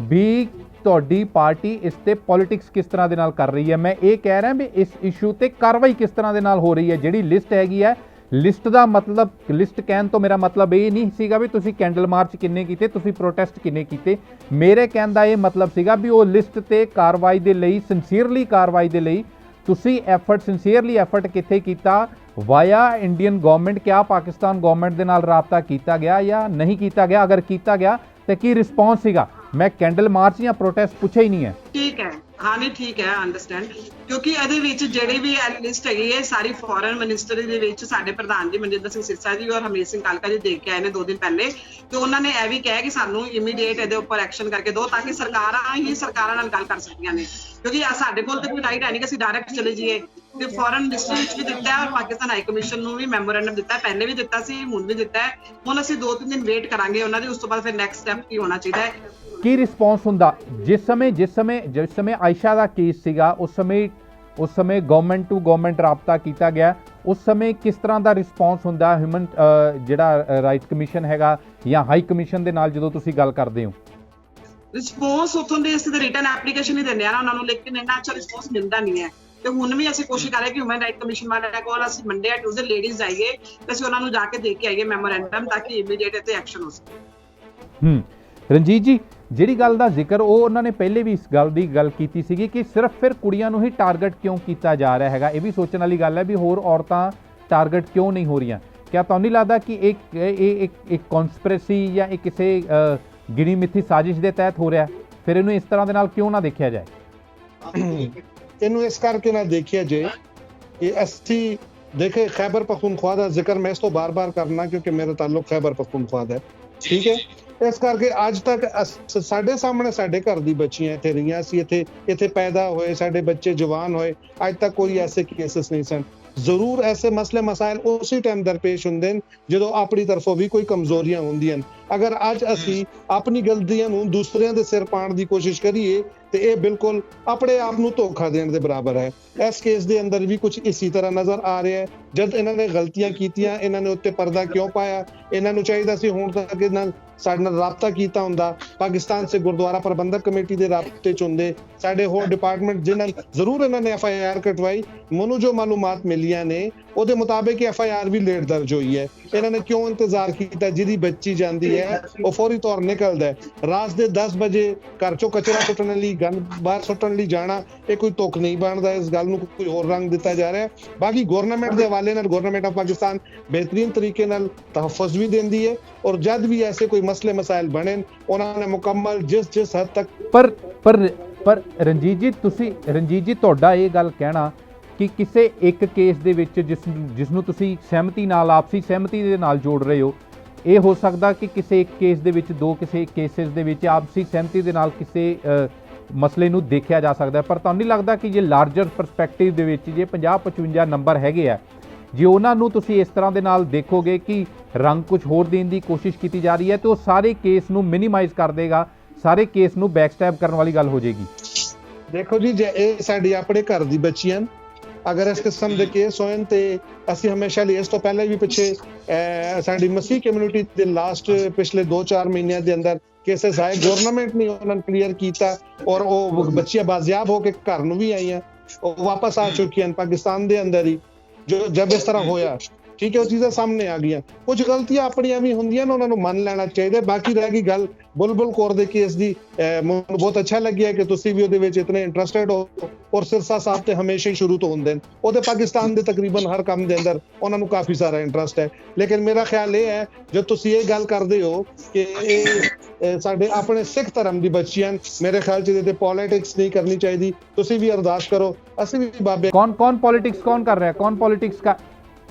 ਵੀ ਤੁਹਾਡੀ ਪਾਰਟੀ ਇਸ ਤੇ ਪੋਲਿਟਿਕਸ ਕਿਸ ਤਰ੍ਹਾਂ ਦੇ ਨਾਲ ਕਰ ਰਹੀ ਹੈ, ਮੈਂ ਇਹ ਕਹਿ ਰਿਹਾ ਵੀ ਇਸ ਇਸ਼ੂ ਤੇ ਕਾਰਵਾਈ ਕਿਸ ਤਰ੍ਹਾਂ ਦੇ ਨਾਲ ਹੋ ਰਹੀ ਹੈ। ਜਿਹੜੀ ਲਿਸਟ ਹੈਗੀ ਹੈ, ਲਿਸਟ ਦਾ ਮਤਲਬ, ਲਿਸਟ ਕਹਿਣ ਤੋਂ ਮੇਰਾ ਮਤਲਬ ਇਹ ਨਹੀਂ ਸੀਗਾ ਵੀ ਤੁਸੀਂ ਕੈਂਡਲ ਮਾਰਚ ਕਿੰਨੇ ਕੀਤੇ, ਤੁਸੀਂ ਪ੍ਰੋਟੈਸਟ ਕਿੰਨੇ ਕੀਤੇ। ਮੇਰੇ ਕਹਿਣ ਦਾ ਇਹ ਮਤਲਬ ਸੀਗਾ ਵੀ ਉਹ ਲਿਸਟ ਤੇ ਕਾਰਵਾਈ ਦੇ ਲਈ, ਸਿੰਸੀਅਰਲੀ ਕਾਰਵਾਈ ਦੇ ਲਈ ਤੁਸੀਂ ਸਿੰਸੀਅਰਲੀ ਐਫਰਟ ਕਿੱਥੇ ਕੀਤਾ ਵਾਇਆ ਇੰਡੀਅਨ ਗਵਰਨਮੈਂਟ? ਕਿਆ ਪਾਕਿਸਤਾਨ ਗਵਰਨਮੈਂਟ ਦੇ ਨਾਲ ਰਾਬਤਾ ਕੀਤਾ ਗਿਆ ਜਾਂ ਨਹੀਂ ਕੀਤਾ ਗਿਆ? ਅਗਰ ਕੀਤਾ ਗਿਆ ਤੇ ਕੀ ਰਿਸਪੌਂਸ ਸੀਗਾ? ਮੈਂ ਕੈਂਡਲ ਮਾਰਚ ਜਾਂ ਪ੍ਰੋਟੈਸਟ ਪੁੱਛਿਆ ਹੀ ਨਹੀਂ ਹੈ। ਠੀਕ ਹੈ, ਹਾਂ ਨਹੀਂ ਠੀਕ ਹੈ, ਅੰਡਰਸਟੈਂਡ, ਕਿਉਂਕਿ ਇਹਦੇ ਵਿੱਚ ਜਿਹੜੀ ਵੀ ਲਿਸਟ ਹੈਗੀ ਹੈ ਸਾਰੀ ਫੋਰਨ ਮਿਨਿਸਟਰੀ ਦੇ ਵਿੱਚ ਸਾਡੇ ਪ੍ਰਧਾਨ ਜੀ ਮਨਜਿੰਦਰ ਸਿੰਘ ਸਿਰਸਾ ਜੀ ਔਰ ਹਰਮੀਤ ਸਿੰਘ ਕਾਲਕਾ ਜੀ ਦੇਖ ਕੇ ਆਏ ਨੇ 2 ਦਿਨ ਪਹਿਲੇ, ਤੇ ਉਹਨਾਂ ਨੇ ਇਹ ਵੀ ਕਿਹਾ ਕਿ ਸਾਨੂੰ ਇਮੀਡੀਏਟ ਇਹਦੇ ਉੱਪਰ ਐਕਸ਼ਨ ਕਰਕੇ ਦਿਓ ਤਾਂ ਕਿ ਸਰਕਾਰਾਂ ਨਾਲ ਗੱਲ ਕਰ ਸਕਦੀਆਂ ਨੇ, ਕਿਉਂਕਿ ਸਾਡੇ ਕੋਲ ਤਾਂ ਕੋਈ ਰਾਈਟ ਹੈ ਨਹੀਂ ਕਿ ਅਸੀਂ ਡਾਇਰੈਕਟ ਚਲੇ ਜਾਈਏ ਤੇ ਫੋਰਨ ਮਿਨਿਸਟਰੀ ਵਿੱਚ ਵੀ ਦਿੱਤਾ ਹੈ ਔਰ ਪਾਕਿਸਤਾਨ ਹਾਈ ਕਮਿਸ਼ਨ ਨੂੰ ਵੀ ਮੈਮੋਰੈਂਡਮ ਦਿੱਤਾ ਹੈ, ਪਹਿਲੇ ਵੀ ਦਿੱਤਾ ਸੀ, ਹੁਣ ਵੀ ਦਿੱਤਾ ਹੈ। ਹੁਣ ਅਸੀਂ 2-3 ਦਿਨ ਵੇਟ ਕਰਾਂਗੇ ਉਹਨਾਂ ਦੀ, ਉਸ ਤੋਂ ਬਾਅਦ ਫਿਰ ਨੈਕਸਟ ਸਟੈਪ ਕੀ ਹੋਣਾ ਚਾਹੀਦਾ ਹੈ। ਕੀ ਰਿਸਪੌਂਸ ਹੁੰਦਾ ਜਿਸ ਸਮੇਂ ਆਇਸ਼ਾ ਦਾ ਕੇਸ ਸੀਗਾ, ਉਸ ਸਮੇਂ ਗਵਰਨਮੈਂਟ ਟੂ ਗਵਰਨਮੈਂਟ ਰਾਬਤਾ ਕੀਤਾ ਗਿਆ, ਉਸ ਸਮੇਂ ਕਿਸ ਤਰ੍ਹਾਂ ਦਾ ਰਿਸਪੌਂਸ ਹੁੰਦਾ ਹਿਊਮਨ ਜਿਹੜਾ ਰਾਈਟ ਕਮਿਸ਼ਨ ਹੈਗਾ ਜਾਂ ਹਾਈ ਕਮਿਸ਼ਨ ਦੇ ਨਾਲ ਜਦੋਂ ਤੁਸੀਂ ਗੱਲ ਕਰਦੇ ਹੋ? ਰਿਸਪੌਂਸ ਉੱਥੋਂ ਦੇ ਅਸੀਂ ਤਾਂ ਰਿਟਨ ਐਪਲੀਕੇਸ਼ਨ ਹੀ ਦਿੰਦੇ ਆ ਨਾ ਉਹਨਾਂ ਨੂੰ, ਲੇਕਿਨ ਇੰਨਾ ਅੱਛਾ ਰਿਸਪੌਂਸ ਮਿਲਦਾ ਨਹੀਂ ਹੈ। ਤੇ ਹੁਣ ਵੀ ਅਸੀਂ ਕੋਸ਼ਿਸ਼ ਕਰ ਰਹੇ ਕਿ ਹਿਊਮਨ ਰਾਈਟ ਕਮਿਸ਼ਨ ਵਾਲਿਆਂ ਕੋਲ ਅਸੀਂ ਮੰਡੇ ਜਾਂ ਟਿਊਜ਼ਡੇ ਲੇਡੀਜ਼ ਜਾਈਏ ਤੇ ਅਸੀਂ ਉਹਨਾਂ ਨੂੰ ਜਾ ਕੇ ਦੇ ਕੇ ਆਈਏ ਮੈਮੋਰੈਂਡਮ, ਤਾਂ ਕਿ ਇਮੀਡੀਏਟ ਇੱਥੇ ਐਕਸ਼ਨ ਹੋ ਸਕੇ। ਰਣਜੀਤ ਜੀ, ਜਿਹੜੀ ਗੱਲ ਦਾ ਜ਼ਿਕਰ ਉਹ ਉਹਨਾਂ ਨੇ ਪਹਿਲੇ ਵੀ ਇਸ ਗੱਲ ਦੀ ਗੱਲ ਕੀਤੀ ਸੀਗੀ ਕਿ ਸਿਰਫ ਫਿਰ ਕੁੜੀਆਂ ਨੂੰ ਹੀ ਟਾਰਗੇਟ ਕਿਉਂ ਕੀਤਾ ਜਾ ਰਿਹਾ ਹੈਗਾ। ਇਹ ਵੀ ਸੋਚਣ ਵਾਲੀ ਗੱਲ ਹੈ ਵੀ ਹੋਰ ਔਰਤਾਂ ਟਾਰਗੇਟ ਕਿਉਂ ਨਹੀਂ ਹੋ ਰਹੀਆਂ। ਕਿਆ ਤੁਹਾਨੂੰ ਨਹੀਂ ਲੱਗਦਾ ਕਿ ਇੱਕ ਕਨਸਪੀਰੇਸੀ ਜਾਂ ਇਹ ਕਿਸੇ ਗਿਣੀ ਮਿੱਥੀ ਸਾਜ਼ਿਸ਼ ਦੇ ਤਹਿਤ ਹੋ ਰਿਹਾ? ਫਿਰ ਇਹਨੂੰ ਇਸ ਤਰ੍ਹਾਂ ਦੇ ਨਾਲ ਕਿਉਂ ਨਾ ਦੇਖਿਆ ਜਾਏ? ਇਹਨੂੰ ਇਸ ਕਰਕੇ ਨਾ ਦੇਖਿਆ ਜੇ ਕਿ ਅਸੀਂ ਦੇਖੇ ਖੈਬਰ ਪਖਤੂਨਖਵਾ ਦਾ ਜ਼ਿਕਰ ਮੈਂ ਇਸ ਤੋਂ ਬਾਰ-ਬਾਰ ਕਰਨਾ ਕਿਉਂਕਿ ਮੇਰਾ ਤਾਲੁਕ ਖੈਬਰ ਪਖਤੂਨਖਵਾ ਦਾ ਹੈ, ਠੀਕ ਹੈ। ਇਸ ਕਰਕੇ ਅੱਜ ਤੱਕ ਸਾਡੇ ਸਾਹਮਣੇ ਸਾਡੇ ਘਰ ਦੀ ਬੱਚੀਆਂ ਇੱਥੇ ਰਹੀਆਂ ਸੀ, ਇੱਥੇ ਪੈਦਾ ਹੋਏ, ਸਾਡੇ ਬੱਚੇ ਜਵਾਨ ਹੋਏ, ਅੱਜ ਤੱਕ ਕੋਈ ਐਸੇ ਕੇਸਿਸ ਨਹੀਂ ਸਨ। ਜ਼ਰੂਰ ਐਸੇ ਮਸਲੇ ਮਸਾਇਲ ਉਸੇ ਟਾਈਮ ਦਰਪੇਸ਼ ਹੁੰਦੇ ਨੇ ਜਦੋਂ ਆਪਣੀ ਤਰਫੋਂ ਵੀ ਕੋਈ ਕਮਜ਼ੋਰੀਆਂ ਹੁੰਦੀਆਂ ਨੇ। ਅਗਰ ਅੱਜ ਅਸੀਂ ਆਪਣੀ ਗਲਤੀਆਂ ਨੂੰ ਦੂਸਰਿਆਂ ਦੇ ਸਿਰ ਪਾਉਣ ਦੀ ਕੋਸ਼ਿਸ਼ ਕਰੀਏ ਤੇ ਇਹ ਬਿਲਕੁਲ ਆਪਣੇ ਆਪ ਨੂੰ ਧੋਖਾ ਦੇਣ ਦੇ ਬਰਾਬਰ ਹੈ। ਇਸ ਕੇਸ ਦੇ ਅੰਦਰ ਵੀ ਕੁਝ ਇਸੇ ਤਰ੍ਹਾਂ ਨਜ਼ਰ ਆ ਰਿਹਾ ਹੈ। ਜਦ ਇਹਨਾਂ ਨੇ ਗਲਤੀਆਂ ਕੀਤੀਆਂ, ਇਹਨਾਂ ਨੇ ਉੱਤੇ ਪਰਦਾ ਕਿਉਂ ਪਾਇਆ? ਇਹਨਾਂ ਨੂੰ ਚਾਹੀਦਾ ਸੀ ਹੁਣ ਤੱਕ ਨਾਲ ਸਾਡੇ ਨਾਲ ਰਾਬਤਾ ਕੀਤਾ ਹੁੰਦਾ, ਪਾਕਿਸਤਾਨ ਸੇ ਗੁਰਦੁਆਰਾ ਪ੍ਰਬੰਧਕ ਕਮੇਟੀ ਦੇ ਰਾਬਤੇ ਚ ਹੁੰਦੇ, ਸਾਡੇ ਹੋਰ ਡਿਪਾਰਟਮੈਂਟ ਜਿਨ੍ਹਾਂ ਜ਼ਰੂਰ ਇਹਨਾਂ ਨੇ FIR ਕਟਵਾਈ। ਮੈਨੂੰ ਜੋ ਮਾਲੂਮਾਤ ਮਿਲੀਆਂ ਨੇ ਉਹਦੇ ਮੁਤਾਬਿਕ FIR ਵੀ ਲੇਟ ਦਰਜ ਹੋਈ ਹੈ। ਇਹਨਾਂ ਨੇ ਕਿਉਂ ਇੰਤਜ਼ਾਰ ਕੀਤਾ? ਜਿਹਦੀ ਬੱਚੀ ਜਾਂਦੀ ਹੈ ਉਹ ਫੌਰੀ ਤੌਰ ਨਿਕਲਦਾ ਹੈ। ਰਾਤ ਦੇ 10 ਵਜੇ ਘਰ ਚੋਂ ਕਚਰਾ ਸੁੱਟਣ ਲਈ, ਗੰਦ ਬਾਹਰ ਸੁੱਟਣ ਲਈ ਜਾਣਾ ਇਹ ਕੋਈ ਤੁਕ ਨਹੀਂ ਬਣਦਾ। ਇਸ ਗੱਲ ਨੂੰ ਕੋਈ ਹੋਰ ਰੰਗ ਦਿੱਤਾ ਜਾ ਰਿਹਾ ਹੈ। ਬਾਕੀ ਗਵਰਨਮੈਂਟ ਦੇ ਹਵਾਲੇ ਨਾਲ ਗਵਰਨਮੈਂਟ ਆਫ ਪਾਕਿਸਤਾਨ ਬਿਹਤਰੀਨ ਤਰੀਕੇ ਨਾਲ ਤਹਫੁਜ਼ ਵੀ ਦਿੰਦੀ ਹੈ ਔਰ ਜਦ ਵੀ ਐਸੇ ਕੋਈ ਮਸਲੇ ਮਸਾਇਲ ਬਣੇ ਉਹਨਾਂ ਨੇ ਮੁਕੰਮਲ ਜਿਸ ਹੱਦ ਤੱਕ ਪਰ ਰਣਜੀਤ ਜੀ ਤੁਹਾਡਾ ਇਹ ਗੱਲ ਕਹਿਣਾ ਕਿ ਕਿਸੇ ਇੱਕ ਕੇਸ ਦੇ ਵਿੱਚ ਜਿਸ ਨੂੰ ਤੁਸੀਂ ਸਹਿਮਤੀ ਨਾਲ, ਆਪਸੀ ਸਹਿਮਤੀ ਦੇ ਨਾਲ ਜੋੜ ਰਹੇ ਹੋ, ਇਹ ਹੋ ਸਕਦਾ ਕਿ ਕਿਸੇ ਇੱਕ ਕੇਸ ਦੇ ਵਿੱਚ ਕਿਸੇ ਕੇਸਿਸ ਦੇ ਵਿੱਚ ਆਪਸੀ ਸਹਿਮਤੀ ਦੇ ਨਾਲ ਕਿਸੇ ਮਸਲੇ ਨੂੰ ਦੇਖਿਆ ਜਾ ਸਕਦਾ। ਪਰ ਤੁਹਾਨੂੰ ਨਹੀਂ ਲੱਗਦਾ ਕਿ ਜੇ ਲਾਰਜਰ ਪਰਸਪੈਕਟਿਵ ਦੇ ਵਿੱਚ ਜੇ 50-55 ਨੰਬਰ ਹੈਗੇ ਆ, ਜੇ ਉਹਨਾਂ ਨੂੰ ਤੁਸੀਂ ਇਸ ਤਰ੍ਹਾਂ ਦੇ ਨਾਲ ਦੇਖੋਗੇ ਕਿ ਰੰਗ ਕੁਝ ਹੋਰ ਦੇਣ ਦੀ ਕੋਸ਼ਿਸ਼ ਕੀਤੀ ਜਾ ਰਹੀ ਹੈ ਤਾਂ ਉਹ ਸਾਰੇ ਕੇਸ ਨੂੰ ਮਿਨੀਮਾਈਜ਼ ਕਰ ਦੇਗਾ, ਸਾਰੇ ਕੇਸ ਨੂੰ ਬੈਕਸਟੈਪ ਕਰਨ ਵਾਲੀ ਗੱਲ ਹੋ ਜਾਏਗੀ। ਦੇਖੋ ਜੀ, ਜੇ ਇਹ ਸਾਡੀ ਆਪਣੇ ਘਰ ਦੀ ਬੱਚੀਆਂ ਅਗਰ ਇਸ ਕਿਸਮ ਦੇ ਕੇਸ ਹੋਣ ਤੇ ਅਸੀਂ ਹਮੇਸ਼ਾ ਲਈ, ਇਸ ਤੋਂ ਪਹਿਲੇ ਵੀ ਪਿੱਛੇ ਸਾਡੀ ਮਸੀਹ ਕਮਿਊਨਿਟੀ ਦੇ ਲਾਸਟ ਪਿਛਲੇ 2-4 ਮਹੀਨਿਆਂ ਦੇ ਅੰਦਰ ਕੇਸਿਸ ਆਏ, ਗਵਰਨਮੈਂਟ ਨੇ ਉਹਨਾਂ ਨੂੰ ਕਲੀਅਰ ਕੀਤਾ ਔਰ ਉਹ ਬੱਚੀਆਂ ਬਾਜ਼ਿਆਬ ਹੋ ਕੇ ਘਰ ਨੂੰ ਵੀ ਆਈਆਂ, ਉਹ ਵਾਪਸ ਆ ਚੁੱਕੀਆਂ ਪਾਕਿਸਤਾਨ ਦੇ ਅੰਦਰ ਹੀ। ਜਦ ਇਸ ਤਰ੍ਹਾਂ ਹੋਇਆ, ਠੀਕ ਹੈ, ਉਹ ਚੀਜ਼ਾਂ ਸਾਹਮਣੇ ਆ ਗਈਆਂ। ਕੁਝ ਗਲਤੀਆਂ ਆਪਣੀਆਂ ਵੀ ਹੁੰਦੀਆਂ ਨੇ, ਉਹਨਾਂ ਨੂੰ ਮੰਨ ਲੈਣਾ ਚਾਹੀਦਾ। ਬਾਕੀ ਰਹਿ ਗਈ ਗੱਲ ਬੁਲਬੁਲ ਕੌਰ ਦੇ ਕੇਸ ਦੀ, ਮੈਨੂੰ ਬਹੁਤ ਅੱਛਾ ਲੱਗਿਆ ਕਿ ਤੁਸੀਂ ਵੀ ਉਹਦੇ ਵਿੱਚ ਇਤਨੇ ਇੰਟਰਸਟਿਡ ਹੋ ਔਰ ਸਿਰਸਾ ਸਾਹਿਬ ਤੇ ਹਮੇਸ਼ਾ ਹੀ ਸ਼ੁਰੂ ਤੋਂ ਹੁੰਦੇ ਨੇ, ਉਹਦੇ ਪਾਕਿਸਤਾਨ ਦੇ ਤਕਰੀਬਨ ਹਰ ਕੰਮ ਦੇ ਅੰਦਰ ਉਹਨਾਂ ਨੂੰ ਕਾਫੀ ਸਾਰਾ ਇੰਟਰਸਟ ਹੈ। ਲੇਕਿਨ ਮੇਰਾ ਖਿਆਲ ਇਹ ਹੈ ਜਦ ਤੁਸੀਂ ਇਹ ਗੱਲ ਕਰਦੇ ਹੋ ਕਿ ਇਹ ਸਾਡੇ ਆਪਣੇ ਸਿੱਖ ਧਰਮ ਦੀ ਬੱਚੀਆਂ, ਮੇਰੇ ਖਿਆਲ 'ਚ ਇਹਦੇ ਤੇ ਪੋਲਿਟਿਕਸ ਨਹੀਂ ਕਰਨੀ ਚਾਹੀਦੀ। ਤੁਸੀਂ ਵੀ ਅਰਦਾਸ ਕਰੋ, ਅਸੀਂ ਵੀ ਬਾਬੇ ਕੌਣ ਪੋਲਿਟਿਕਸ ਕੌਣ ਕਰ ਰਿਹਾ? ਕੌਣ ਪੋਲਿਟਿਕਸ का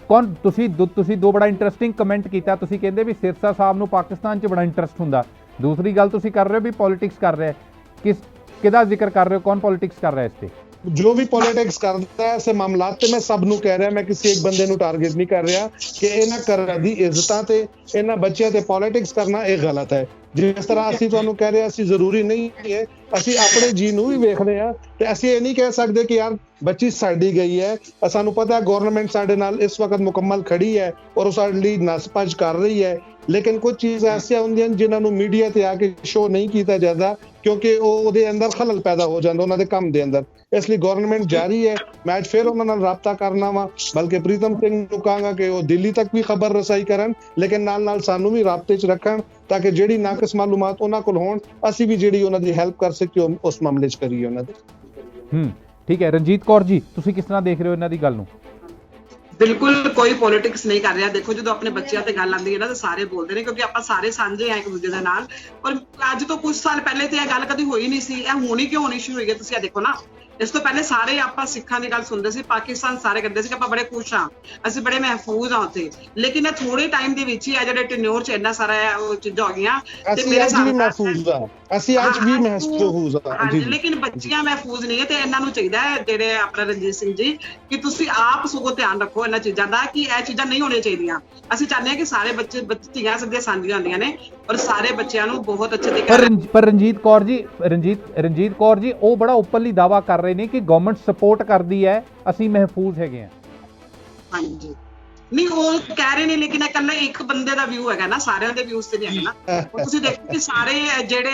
ਕੌਣ? ਤੁਸੀਂ ਦੋ ਬੜਾ ਇੰਟਰਸਟਿੰਗ ਕਮੈਂਟ ਕੀਤਾ। ਤੁਸੀਂ ਕਹਿੰਦੇ ਵੀ ਸਿਰਸਾ ਸਾਹਿਬ ਨੂੰ ਪਾਕਿਸਤਾਨ 'ਚ ਬੜਾ ਇੰਟਰਸਟ ਹੁੰਦਾ। ਦੂਸਰੀ ਗੱਲ ਤੁਸੀਂ ਕਰ ਰਹੇ ਹੋ ਵੀ ਪੋਲਿਟਿਕਸ ਕਰ ਰਿਹਾ। ਕਿਹਦਾ ਜ਼ਿਕਰ ਕਰ ਰਹੇ ਹੋ? ਕੌਣ ਪੋਲਿਟਿਕਸ ਕਰ ਰਿਹਾ ਇਸ ਤੇ? ਜੋ ਵੀ ਪੋਲਿਟਿਕਸ ਕਰਦਾ ਹੈ ਐਸੇ ਮਾਮਲਾਤ ਤੇ ਮੈਂ ਸਭ ਨੂੰ ਕਹਿ ਰਿਹਾ, ਮੈਂ ਕਿਸੇ ਇੱਕ ਬੰਦੇ ਨੂੰ ਟਾਰਗੇਟ ਨਹੀਂ ਕਰ ਰਿਹਾ ਕਿ ਇਹਨਾਂ ਘਰਾਂ ਦੀ ਇੱਜ਼ਤਾਂ ਤੇ ਇਹਨਾਂ ਬੱਚਿਆਂ ਤੇ ਪੋਲਿਟਿਕਸ ਕਰਨਾ ਇਹ ਗਲਤ ਹੈ। ਜਿਸ ਤਰ੍ਹਾਂ ਅਸੀਂ ਤੁਹਾਨੂੰ ਕਹਿ ਰਹੇ ਅਸੀਂ ਜ਼ਰੂਰੀ ਨਹੀਂ ਹੈ, ਅਸੀਂ ਆਪਣੇ ਜੀ ਨੂੰ ਵੀ ਵੇਖਦੇ ਹਾਂ ਤੇ ਅਸੀਂ ਇਹ ਨਹੀਂ ਕਹਿ ਸਕਦੇ ਕਿ ਯਾਰ ਬੱਚੀ ਸਾਡੀ ਗਈ ਹੈ। ਸਾਨੂੰ ਪਤਾ ਹੈ ਗਵਰਨਮੈਂਟ ਸਾਡੇ ਨਾਲ ਇਸ ਵਕਤ ਮੁਕੰਮਲ ਖੜੀ ਹੈ ਔਰ ਉਹ ਸਾਡੇ ਲਈ ਨਸ-ਭੱਜ ਕਰ ਰਹੀ ਹੈ, ਲੇਕਿਨ ਕੁਝ ਚੀਜ਼ਾਂ ਐਸੀਆਂ ਹੁੰਦੀਆਂ ਜਿਨ੍ਹਾਂ ਨੂੰ ਮੀਡੀਆ ਤੇ ਆ ਕੇ ਸ਼ੋਅ ਨਹੀਂ ਕੀਤਾ ਜਾਂਦਾ ਕਿਉਂਕਿ ਉਹਦੇ ਅੰਦਰ ਖਲਲ ਪੈਦਾ ਹੋ ਜਾਂਦਾ ਉਹਨਾਂ ਦੇ ਕੰਮ ਦੇ ਅੰਦਰ। ਇਸ ਲਈ ਗਵਰਨਮੈਂਟ ਜਾਰੀ ਹੈ। ਮੈਂ ਅੱਜ ਫਿਰ ਉਹਨਾਂ ਨਾਲ ਰਾਬਤਾ ਕਰਨਾ ਵਾ, ਬਲਕਿ ਪ੍ਰੀਤਮ ਸਿੰਘ ਨੂੰ ਕਹਾਂਗਾ ਕਿ ਉਹ ਦਿੱਲੀ ਤੱਕ ਵੀ ਖਬਰ ਰਸਾਈ ਕਰਨ, ਲੇਕਿਨ ਨਾਲ ਸਾਨੂੰ ਵੀ ਰਾਬਤੇ 'ਚ ਰੱਖਣ ਤਾਂ ਕਿ ਜਿਹੜੀ ਨਾਕਸ ਮਾਲੂਮਾਤ ਉਹਨਾਂ ਕੋਲ ਹੋਣ ਅਸੀਂ ਵੀ ਜਿਹੜੀ ਉਹਨਾਂ ਦੀ ਹੈਲਪ ਕਰ ਸਕੀਏ ਉਸ ਮਾਮਲੇ 'ਚ ਕਰੀਏ ਉਹਨਾਂ ਦੇ। ਠੀਕ ਹੈ। ਰਣਜੀਤ ਕੌਰ ਜੀ, ਤੁਸੀਂ ਕਿਸ ਤਰ੍ਹਾਂ ਦੇਖ ਰਹੇ ਹੋ ਇਹਨਾਂ ਦੀ ਗੱਲ ਨੂੰ? ਬਿਲਕੁਲ ਕੋਈ ਪੋਲਿਟਿਕਸ ਨਹੀਂ ਕਰ ਰਿਹਾ। ਦੇਖੋ ਜਦੋਂ ਆਪਣੇ ਬੱਚਿਆਂ ਤੇ ਗੱਲ ਆਉਂਦੀ ਹੈ ਨਾ ਤਾਂ ਸਾਰੇ ਬੋਲਦੇ ਨੇ ਕਿਉਂਕਿ ਆਪਾਂ ਸਾਰੇ ਸਾਂਝੇ ਆ ਇੱਕ ਦੂਜੇ ਦੇ ਨਾਲ। ਪਰ ਅੱਜ ਤੋਂ ਕੁਝ ਸਾਲ ਪਹਿਲੇ ਤੇ ਇਹ ਗੱਲ ਕਦੀ ਹੋਈ ਨਹੀਂ ਸੀ, ਇਹ ਹੋਣੀ ਕਿਉਂ ਹੋਣੀ ਸ਼ੁਰੂ ਹੋਈ ਹੈ? ਤੁਸੀਂ ਇਹ ਦੇਖੋ ਨਾ, ਇਸ ਤੋਂ ਪਹਿਲੇ ਸਾਰੇ ਆਪਾਂ ਸਿੱਖਾਂ ਦੀ ਗੱਲ ਸੁਣਦੇ ਸੀ, ਪਾਕਿਸਤਾਨ ਸਾਰੇ ਕਹਿੰਦੇ ਸੀ ਕਿ ਆਪਾਂ ਬੜੇ ਖੁਸ਼ ਹਾਂ, ਅਸੀਂ ਬੜੇ ਮਹਿਫੂਜ਼ ਹਾਂ ਉੱਥੇ, ਲੇਕਿਨ ਇਹ ਥੋੜੇ ਟਾਈਮ ਦੇ ਵਿੱਚ ਹੀ ਆ ਜਿਹੜੇ ਟੈਨਿਓਰ 'ਚ ਇੰਨਾ ਸਾਰਾ ਉਹ ਚੀਜ਼ਾਂ ਹੋ ਗਈਆਂ ਤੇ ਅਸੀਂ ਮੇਰੇ ਅੱਜ ਵੀ ਮਹਿਫੂਜ਼ ਆ, ਅਸੀਂ ਅੱਜ ਵੀ ਮਹਿਫੂਜ਼ ਆ ਹਾਂਜੀ, ਜੀ। ਲੇਕਿਨ ਬੱਚੀਆਂ ਮਹਿਫੂਜ਼ ਨਹੀਂ ਹੈ ਤੇ ਇਹਨਾਂ ਨੂੰ ਚਾਹੀਦਾ ਹੈ ਜਿਹੜੇ ਆਪਣਾ ਰਣਜੀਤ ਸਿੰਘ ਜੀ ਕਿ ਤੁਸੀਂ ਆਪ ਸਗੋਂ ਧਿਆਨ ਰੱਖੋ ਇਹਨਾਂ ਚੀਜ਼ਾਂ ਦਾ ਕਿ ਇਹ ਚੀਜ਼ਾਂ ਨਹੀਂ ਹੋਣੀਆਂ ਚਾਹੀਦੀਆਂ। ਅਸੀਂ ਚਾਹੁੰਦੇ ਹਾਂ ਕਿ ਸਾਰੇ ਬੱਚੇ ਧੀਆਂ ਸਭ ਦੀਆਂ ਸਾਂਝੀਆਂ ਹੁੰਦੀਆਂ ਨੇ ਔਰ ਸਾਰੇ ਬੱਚਿਆਂ ਨੂੰ ਬਹੁਤ ਅੱਛੇ ਤਰੀਕੇ ਨਾਲ ਪਰ ਰਣਜੀਤ ਕੌਰ ਜੀ ਉਹ ਬੜਾ ਓਪਨਲੀ ਦਾਵਾ ਕਰ ਰਹੇ ਨੇ ਕਿ ਗਵਰਨਮੈਂਟ ਸਪੋਰਟ ਕਰਦੀ ਹੈ, ਅਸੀਂ ਮਹਿਫੂਜ਼ ਹੈਗੇ ਆ। ਹਾਂਜੀ, ਨਹੀਂ ਉਹ ਕਹਿ ਰਹੇ ਨੇ, ਲੇਕਿਨ ਇਹ ਇਕੱਲਾ ਇੱਕ ਬੰਦੇ ਦਾ ਵਿਊ ਹੈਗਾ ਨਾ, ਸਾਰਿਆਂ ਦੇ ਵਿਊਜ਼ ਤੇ ਨਹੀਂ ਹੈਗਾ ਨਾ। ਹੁਣ ਤੁਸੀਂ ਦੇਖੋ ਕਿ ਸਾਰੇ ਜਿਹੜੇ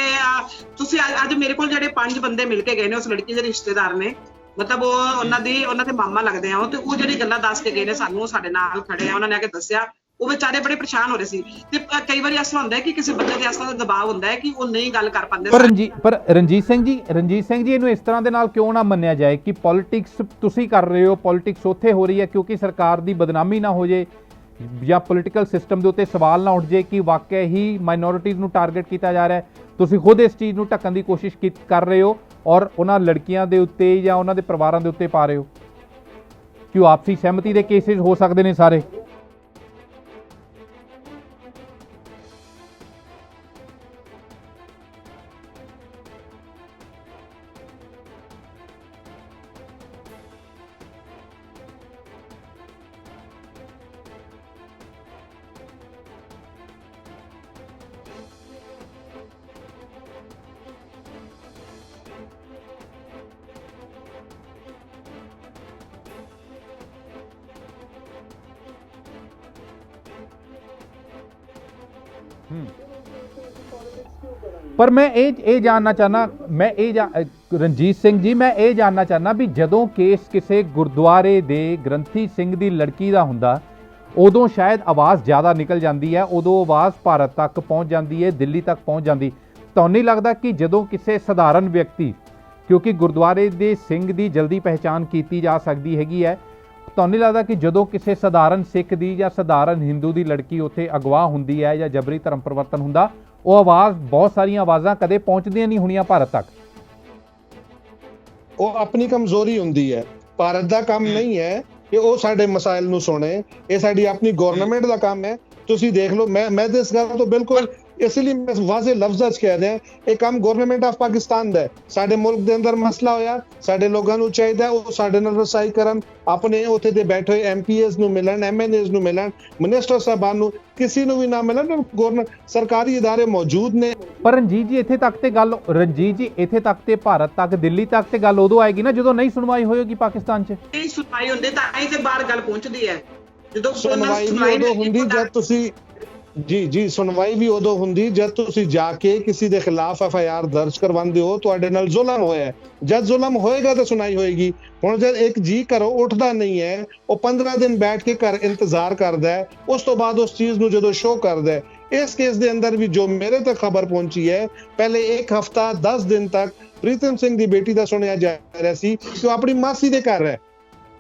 ਤੁਸੀਂ ਅੱਜ ਮੇਰੇ ਕੋਲ ਜਿਹੜੇ 5 ਬੰਦੇ ਮਿਲ ਕੇ ਗਏ ਨੇ ਉਸ ਲੜਕੀ ਦੇ ਰਿਸ਼ਤੇਦਾਰ ਨੇ, ਮਤਲਬ ਉਹ ਉਹਨਾਂ ਦੇ ਮਾਮਾ ਲੱਗਦੇ ਆ ਉਹ, ਤੇ ਉਹ ਜਿਹੜੀ ਗੱਲਾਂ ਦੱਸ ਕੇ ਗਏ ਨੇ ਸਾਨੂੰ, ਸਾਡੇ ਨਾਲ ਖੜੇ ਆ, ਉਹਨਾਂ ਨੇ ਆ ਕੇ ਦੱਸਿਆ, ਉਹ ਵਿਚਾਰੇ ਬੜੇ ਪਰੇਸ਼ਾਨ ਹੋ ਰਹੇ ਸੀ। ਤੇ ਕਈ ਵਾਰੀ ਐਸਾ ਹੁੰਦਾ ਹੈ ਕਿ ਕਿਸੇ ਬੰਦੇ ਤੇ ਐਸਾ ਦਾ ਦਬਾਅ ਹੁੰਦਾ ਹੈ ਕਿ ਉਹ ਨਹੀਂ ਗੱਲ ਕਰ ਪਾਉਂਦੇ। ਪਰ ਰਣਜੀਤ ਸਿੰਘ ਜੀ ਇਹਨੂੰ ਇਸ ਤਰ੍ਹਾਂ ਦੇ ਨਾਲ ਕਿਉਂ ਨਾ ਮੰਨਿਆ ਜਾਏ ਕਿ ਪੋਲਿਟਿਕਸ ਤੁਸੀਂ ਕਰ ਰਹੇ ਹੋ, ਪੋਲਿਟਿਕਸ ਉੱਥੇ ਹੋ ਰਹੀ ਹੈ ਕਿਉਂਕਿ ਸਰਕਾਰ ਦੀ ਬਦਨਾਮੀ ਨਾ ਹੋ ਜੇ ਜਾਂ ਪੋਲੀਟੀਕਲ ਸਿਸਟਮ ਦੇ ਉੱਤੇ ਸਵਾਲ ਨਾ ਉੱਠ ਜੇ ਕਿ ਵਾਕਿਆ ਹੀ ਮਾਈਨੋਰਿਟੀਜ਼ ਨੂੰ ਟਾਰਗੇਟ ਕੀਤਾ ਜਾ ਰਿਹਾ ਹੈ। ਤੁਸੀਂ ਖੁਦ ਇਸ ਚੀਜ਼ ਨੂੰ ਢੱਕਣ ਦੀ ਕੋਸ਼ਿਸ਼ ਕਰ ਰਹੇ ਹੋ ਔਰ ਉਹਨਾਂ ਲੜਕੀਆਂ ਦੇ ਉੱਤੇ ਜਾਂ ਉਹਨਾਂ ਦੇ ਪਰਿਵਾਰਾਂ ਦੇ ਉੱਤੇ ਪਾ ਰਹੇ ਹੋ ਕਿ ਉਹ ਆਪਸੀ ਸਹਿਮਤੀ ਦੇ ਕੇਸਿਸ ਹੋ ਸਕਦੇ ਨੇ ਸਾਰੇ। पर मैं ये जानना चाहना रणजीत सिंह जी मैं ये जानना चाहना भी जदों केस किसी गुरुद्वारे दे ग्रंथी सिंह दी लड़की दा हुंदा उदों शायद आवाज़ ज़्यादा निकल जाती है, उदों आवाज़ भारत तक पहुँच जाती है, दिल्ली तक पहुँच जाती। तो नहीं लगता कि जदों किसी सधारण व्यक्ति, क्योंकि गुरुद्वारे दे सिंह दी जल्दी पहचान की जा सकती हैगी है, तो नहीं लगता कि जदों किसी सधारण सिख दी या सधारण हिंदू दी लड़की उत्थे अगवा हुंदी है या जबरी धर्म परिवर्तन हुंदा, वो आवाज़ बहुत सारिया आवाज़ां कदे पहुँचदियां नहीं होणियां भारत तक। वो अपनी कमजोरी हुंदी है, भारत दा काम नहीं है कि वो साडे मसाइल नूं सुने, ये साडी अपनी गवर्नमेंट दा काम है। तुसीं देख लो, मैं तो इस गल तो बिल्कुल इसलिए मैं वाजे लफ्ज़ां च कह दिया, ये काम गवर्नमेंट ऑफ पाकिस्तान दा है। साडे मुल्क दे अंदर मसला होया, साडे लोगां नूं चाहीदा वो साडे नाल रसाई करन, अपने उत्थे दे बैठे MPs नूं मिलन, MNAs नूं मिलन, मिनिस्टर साहबान नूं, किसी नूं भी ना मिलन, गवर्नमेंट सरकारी इदारे मौजूद ने। पर रणजीत जी इत्थे तक ते गल, रणजीत जी इत्थे तक ते भारत तक दिल्ली तक ते गल उदों आएगी ना जदों नहीं सुनवाई होएगी पाकिस्तान च। नहीं सुनवाई हुंदी तां ही ते बाहर गल पहुंचदी है। जदों सुनवाई भी उदों हुंदी जद तुसीं जी सुनवाई भी उदों हुंदी जद तुसीं जाके किसी दे खिलाफ FIR दर्ज करवांदे हो, तुहाडे नाल जुल्म होया, जद जुल्म होएगा तो सुनाई होएगी। हुण जद एक जी करो उठदा नहीं है, वो 15 दिन बैठ के घर इंतजार करदा है, उस तो बाद उस चीज नूं जदों शो करदा है। इस केस दे अंदर भी जो मेरे तक खबर पहुंची है, पहले 1 हफ्ता 10 दिन तक प्रीतम सिंह दी बेटी दा सुनिया जा रहा सी कि वो अपनी मासी दे घर है,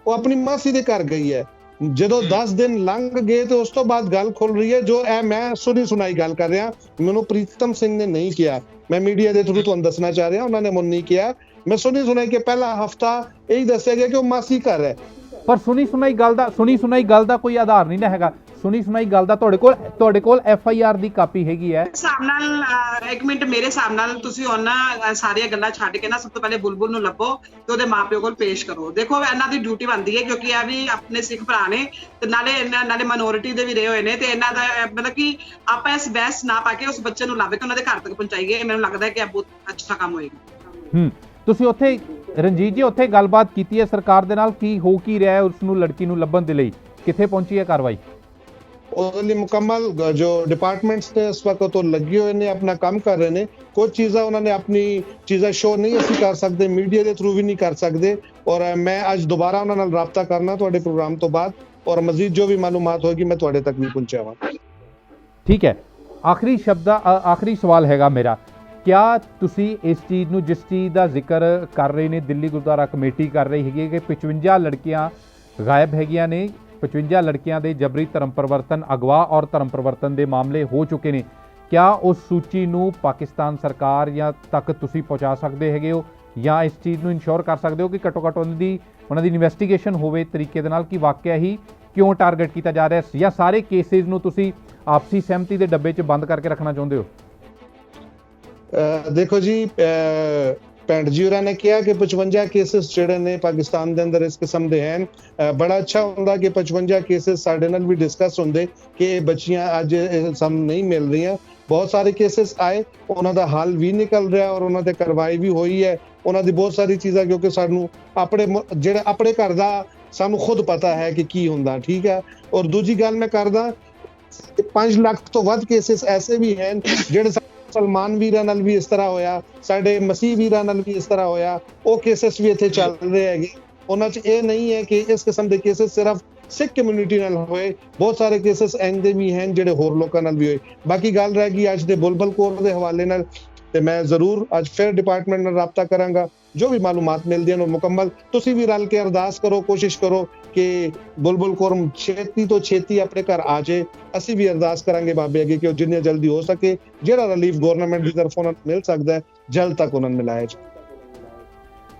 वो अपनी मासी दे घर गई है। ਜਦੋਂ 10 ਦਿਨ ਲੰਘ ਗਏ ਤੇ ਉਸ ਤੋਂ ਬਾਅਦ ਗੱਲ ਖੁੱਲ ਰਹੀ ਹੈ, ਜੋ ਇਹ ਮੈਂ ਸੁਣੀ ਗੱਲ ਕਰ ਰਿਹਾ, ਮੈਨੂੰ ਪ੍ਰੀਤਮ ਸਿੰਘ ਨੇ ਨਹੀਂ ਕਿਹਾ, ਮੈਂ ਮੀਡੀਆ ਦੇ ਥਰੂ ਤੁਹਾਨੂੰ ਦੱਸਣਾ ਚਾਹ ਰਿਹਾ, ਉਹਨਾਂ ਨੇ ਮੈਨੂੰ ਨਹੀਂ ਕਿਹਾ, ਮੈਂ ਸੁਣੀ ਕਿ ਪਹਿਲਾ ਹਫਤਾ ਇਹੀ ਦੱਸਿਆ ਗਿਆ ਕਿ ਉਹ ਮਾਸੀ ਘਰ ਹੈ। ਪਰ ਸੁਣੀ ਸੁਣਾਈ ਗੱਲ ਦਾ ਕੋਈ ਆਧਾਰ ਨਹੀਂ ਨਾ ਹੈਗਾ। ਸੁਣੀ ਸੁਣਾਈ ਗੱਲ ਦਾ ਤੁਹਾਡੇ ਕੋਲ FIR ਦੀ ਕਾਪੀ ਹੈਗੀ ਹੈ। ਹਿਸਾਬ ਨਾਲ ਇੱਕ ਮਿੰਟ, ਮੇਰੇ ਹਿਸਾਬ ਨਾਲ ਤੁਸੀਂ ਉਹਨਾਂ ਸਾਰੀਆਂ ਗੱਲਾਂ ਛੱਡ ਕੇ ਨਾ ਸਭ ਤੋਂ ਪਹਿਲੇ ਬੁਲਬੁਲ ਨੂੰ ਲੱਭੋ ਤੇ ਉਹਦੇ ਮਾਪਿਓ ਕੋਲ ਪੇਸ਼ ਕਰੋ। ਦੇਖੋ ਇਹਨਾਂ ਦੀ ਡਿਊਟੀ ਬਣਦੀ ਹੈ ਕਿਉਂਕਿ ਇਹ ਵੀ ਆਪਣੇ ਸਿੱਖ ਭਰਾ ਨੇ ਤੇ ਨਾਲੇ ਮਾਈਨੋਰਿਟੀ ਦੇ ਵੀ ਰਹੇ ਹੋਏ ਨੇ, ਤੇ ਇਹਨਾਂ ਦਾ ਮਤਲਬ ਕਿ ਆਪਾਂ ਇਸ ਬਹਿਸ ਨਾ ਪਾ ਕੇ ਉਸ ਬੱਚੇ ਨੂੰ ਲੱਭ ਕੇ ਉਹਨਾਂ ਦੇ ਘਰ ਤੱਕ ਪਹੁੰਚਾਈਏ। ਮੈਨੂੰ ਲੱਗਦਾ ਕਿ ਇਹ ਬਹੁਤ ਅੱਛਾ ਕੰਮ ਹੋਏਗਾ। ਤੁਸੀਂ ਉੱਥੇ ਰਣਜੀਤ ਜੀ ਉੱਥੇ ਗੱਲਬਾਤ ਕੀਤੀ ਹੈ ਸਰਕਾਰ ਦੇ ਨਾਲ, ਕੀ ਰਿਹਾ ਹੈ ਉਸ ਨੂੰ ਲੜਕੀ ਨੂੰ ਲੱਭਣ ਦੇ ਲਈ, ਕਿੱਥੇ ਪਹੁੰਚੀ ਹੈ ਕਾਰਵਾਈ? ਉਹਦੇ ਲਈ ਮੁਕੰਮਲ ਜੋ ਡਿਪਾਰਟਮੈਂਟਸ ਨੇ ਇਸ ਵਕਤ ਤੋਂ ਲੱਗੇ ਹੋਏ ਨੇ, ਆਪਣਾ ਕੰਮ ਕਰ ਰਹੇ ਨੇ। ਕੁਝ ਚੀਜ਼ਾਂ ਉਹਨਾਂ ਨੇ ਆਪਣੀ ਚੀਜ਼ਾਂ ਸ਼ੋਅ ਨਹੀਂ ਅਸੀਂ ਕਰ ਸਕਦੇ, ਮੀਡੀਆ ਦੇ ਥਰੂ ਵੀ ਨਹੀਂ ਕਰ ਸਕਦੇ, ਔਰ ਮੈਂ ਅੱਜ ਦੁਬਾਰਾ ਉਹਨਾਂ ਨਾਲ ਰਾਬਤਾ ਕਰਨਾ ਤੁਹਾਡੇ ਪ੍ਰੋਗਰਾਮ ਤੋਂ ਬਾਅਦ, ਔਰ ਮਜ਼ੀਦ ਜੋ ਵੀ ਮਾਲੂਮਾਤ ਹੋਏਗੀ ਮੈਂ ਤੁਹਾਡੇ ਤੱਕ ਵੀ ਪਹੁੰਚਾਵਾਂਗਾ। ਠੀਕ ਹੈ, ਆਖਰੀ ਸਵਾਲ ਹੈਗਾ ਮੇਰਾ, क्या तुसी इस चीज़ नूं जिस चीज़ का जिक्र कर रहे ने दिल्ली गुरुद्वारा कमेटी कर रही है कि 55 लड़कियां गायब हैगियां ने, 55 लड़कियां दे जबरी धर्म परिवर्तन, अगवा और धर्म परिवर्तन के मामले हो चुके हैं, क्या उस सूची नूं पाकिस्तान सरकार या तक तुसी पहुँचा सकते हैगे हो ਜਾਂ ਇਸ ਚੀਜ਼ ਨੂੰ ਇਨਸ਼ੋਰ ਕਰ ਸਕਦੇ ਹੋ ਕਿ ਘੱਟੋ ਘੱਟ ਉਹਨਾਂ ਦੀ ਇਨਵੈਸਟੀਗੇਸ਼ਨ ਹੋਵੇ ਤਰੀਕੇ ਦੇ ਨਾਲ ਕਿ ਵਾਕਿਆ ਹੀ ਕਿਉਂ ਟਾਰਗੇਟ ਕੀਤਾ ਜਾ ਰਿਹਾ ਜਾਂ ਸਾਰੇ ਕੇਸਿਸ ਨੂੰ ਤੁਸੀਂ ਆਪਸੀ ਸਹਿਮਤੀ ਦੇ ਡੱਬੇ 'ਚ ਬੰਦ ਕਰਕੇ ਰੱਖਣਾ ਚਾਹੁੰਦੇ ਹੋ? ਦੇਖੋ ਜੀ, ਭੈਣ ਜੀ ਹੋਰਾਂ ਨੇ ਕਿਹਾ ਕਿ 55 ਕੇਸਿਸ ਜਿਹੜੇ ਨੇ ਪਾਕਿਸਤਾਨ ਦੇ ਅੰਦਰ ਇਸ ਕਿਸਮ ਦੇ ਹਨ। ਬੜਾ ਅੱਛਾ ਹੁੰਦਾ ਕਿ 55 ਕੇਸਿਸ ਸਾਡੇ ਨਾਲ ਵੀ ਡਿਸਕਸ ਹੁੰਦੇ ਕਿ ਇਹ ਬੱਚੀਆਂ ਅੱਜ ਸਾਨੂੰ ਨਹੀਂ ਮਿਲ ਰਹੀਆਂ। ਬਹੁਤ ਸਾਰੇ ਕੇਸਿਸ ਆਏ, ਉਹਨਾਂ ਦਾ ਹੱਲ ਵੀ ਨਿਕਲ ਰਿਹਾ ਔਰ ਉਹਨਾਂ ਤੇ ਕਾਰਵਾਈ ਵੀ ਹੋਈ ਹੈ। ਉਹਨਾਂ ਦੀ ਬਹੁਤ ਸਾਰੀ ਚੀਜ਼ਾਂ, ਕਿਉਂਕਿ ਸਾਨੂੰ ਆਪਣੇ ਘਰ ਦਾ ਸਾਨੂੰ ਖੁਦ ਪਤਾ ਹੈ ਕਿ ਕੀ ਹੁੰਦਾ, ਠੀਕ ਹੈ। ਔਰ ਦੂਜੀ ਗੱਲ ਮੈਂ ਕਰਦਾ, 5 ਲੱਖ ਤੋਂ ਵੱਧ ਕੇਸਿਸ ਐਸੇ ਵੀ ਹਨ ਜਿਹੜੇ ਸਲਮਾਨ ਵੀਰਾਂ ਨਾਲ ਵੀ ਇਸ ਤਰ੍ਹਾਂ ਹੋਇਆ, ਸਾਡੇ ਮਸੀਹ ਵੀਰਾਂ ਨਾਲ ਵੀ ਇਸ ਤਰ੍ਹਾਂ ਹੋਇਆ। ਉਹ ਕੇਸਿਸ ਵੀ ਇੱਥੇ ਚੱਲ ਰਹੇ ਹੈਗੇ। ਉਹਨਾਂ 'ਚ ਇਹ ਨਹੀਂ ਹੈ ਕਿ ਇਸ ਕਿਸਮ ਦੇ ਕੇਸਿਸ ਸਿਰਫ ਸਿੱਖ ਕਮਿਊਨਿਟੀ ਨਾਲ ਹੋਏ, ਬਹੁਤ ਸਾਰੇ ਕੇਸਿਸ ਇੰਦੇ ਵੀ ਹਨ ਜਿਹੜੇ ਹੋਰ ਲੋਕਾਂ ਨਾਲ ਵੀ ਹੋਏ। ਬਾਕੀ ਗੱਲ ਰਹਿ ਗਈ ਅੱਜ ਦੇ ਬੁਲਬੁਲ ਕੌਰ ਦੇ ਹਵਾਲੇ ਨਾਲ, ਤੇ ਮੈਂ ਜ਼ਰੂਰ ਅੱਜ ਫਿਰ ਡਿਪਾਰਟਮੈਂਟ ਨਾਲ ਰਾਬਤਾ ਕਰਾਂਗਾ। ਜੋ ਵੀ ਮਾਲੂਮਾਤ ਮਿਲਦੀਆਂ ਨੇ ਮੁਕੰਮਲ, ਤੁਸੀਂ ਵੀ ਰਲ ਕੇ ਅਰਦਾਸ ਕਰੋ, ਕੋਸ਼ਿਸ਼ ਕਰੋ ਕਿ ਬੁਲਬੁਲ ਕੌਰ ਛੇਤੀ ਤੋਂ ਛੇਤੀ ਆਪਣੇ ਘਰ ਆ ਜਾਏ। ਅਸੀਂ ਵੀ ਅਰਦਾਸ ਕਰਾਂਗੇ ਬਾਬੇ ਅੱਗੇ ਕਿ ਉਹ ਜਿੰਨੀ ਜਲਦੀ ਹੋ ਸਕੇ ਜਿਹੜਾ ਰਿਲੀਫ ਗਵਰਨਮੈਂਟ ਦੀ ਤਰਫੋਂ ਉਹਨਾਂ ਨੂੰ ਮਿਲ ਸਕਦਾ ਹੈ ਜਲਦ ਤੱਕ ਉਹਨਾਂ ਨੂੰ ਮਿਲਾਇਆ ਜਾਏ।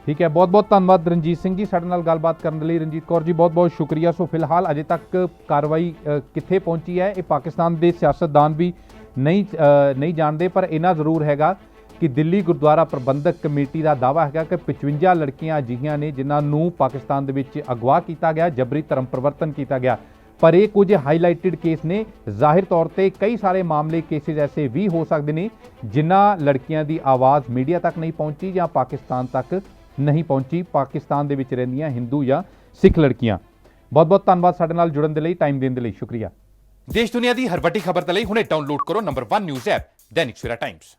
ਠੀਕ ਹੈ, ਬਹੁਤ ਬਹੁਤ ਧੰਨਵਾਦ ਰਣਜੀਤ ਸਿੰਘ ਜੀ ਸਾਡੇ ਨਾਲ ਗੱਲਬਾਤ ਕਰਨ ਦੇ ਲਈ। ਰਣਜੀਤ ਕੌਰ ਜੀ, ਬਹੁਤ ਬਹੁਤ ਸ਼ੁਕਰੀਆ। ਸੋ ਫਿਲਹਾਲ ਅਜੇ ਤੱਕ ਕਾਰਵਾਈ ਕਿੱਥੇ ਪਹੁੰਚੀ ਹੈ ਇਹ ਪਾਕਿਸਤਾਨ ਦੇ ਸਿਆਸਤਦਾਨ ਵੀ ਨਹੀਂ ਜਾਣਦੇ, ਪਰ ਇਹਨਾਂ ਜ਼ਰੂਰ ਹੈਗਾ ਕਿ ਦਿੱਲੀ ਗੁਰਦੁਆਰਾ ਪ੍ਰਬੰਧਕ ਕਮੇਟੀ ਦਾ ਦਾਅਵਾ ਹੈਗਾ ਕਿ 55 ਲੜਕੀਆਂ ਅਜਿਹੀਆਂ ਨੇ ਜਿਨ੍ਹਾਂ ਨੂੰ ਪਾਕਿਸਤਾਨ ਦੇ ਵਿੱਚ ਅਗਵਾ ਕੀਤਾ ਗਿਆ, ਜਬਰੀ ਧਰਮ ਪਰਿਵਰਤਨ ਕੀਤਾ ਗਿਆ। ਪਰ ਇਹ ਕੁਝ ਹਾਈਲਾਈਟਡ ਕੇਸ ਨੇ। ਜ਼ਾਹਿਰ ਤੌਰ ਤੇ ਕਈ ਸਾਰੇ ਮਾਮਲੇ ਕੇਸਿਸ ਐਸੇ ਵੀ ਹੋ ਸਕਦੇ ਨੇ ਜਿਨ੍ਹਾਂ ਲੜਕੀਆਂ ਦੀ ਆਵਾਜ਼ ਮੀਡੀਆ ਤੱਕ ਨਹੀਂ ਪਹੁੰਚੀ ਜਾਂ ਪਾਕਿਸਤਾਨ ਤੱਕ ਨਹੀਂ ਪਹੁੰਚੀ, ਪਾਕਿਸਤਾਨ ਦੇ ਵਿੱਚ ਰਹਿੰਦੀਆਂ ਹਿੰਦੂ ਜਾਂ ਸਿੱਖ ਲੜਕੀਆਂ। ਬਹੁਤ ਬਹੁਤ ਧੰਨਵਾਦ ਸਾਡੇ ਨਾਲ ਜੁੜਨ ਦੇ ਲਈ, ਟਾਈਮ ਦੇਣ ਦੇ ਲਈ ਸ਼ੁਕਰੀਆ। ਦੇਸ਼ ਦੁਨੀਆ ਦੀ ਹਰ ਵੱਡੀ ਖਬਰ ਦੇ ਲਈ ਹੁਣੇ ਡਾਊਨਲੋਡ ਕਰੋ number 1 news app Dainik Savera Times.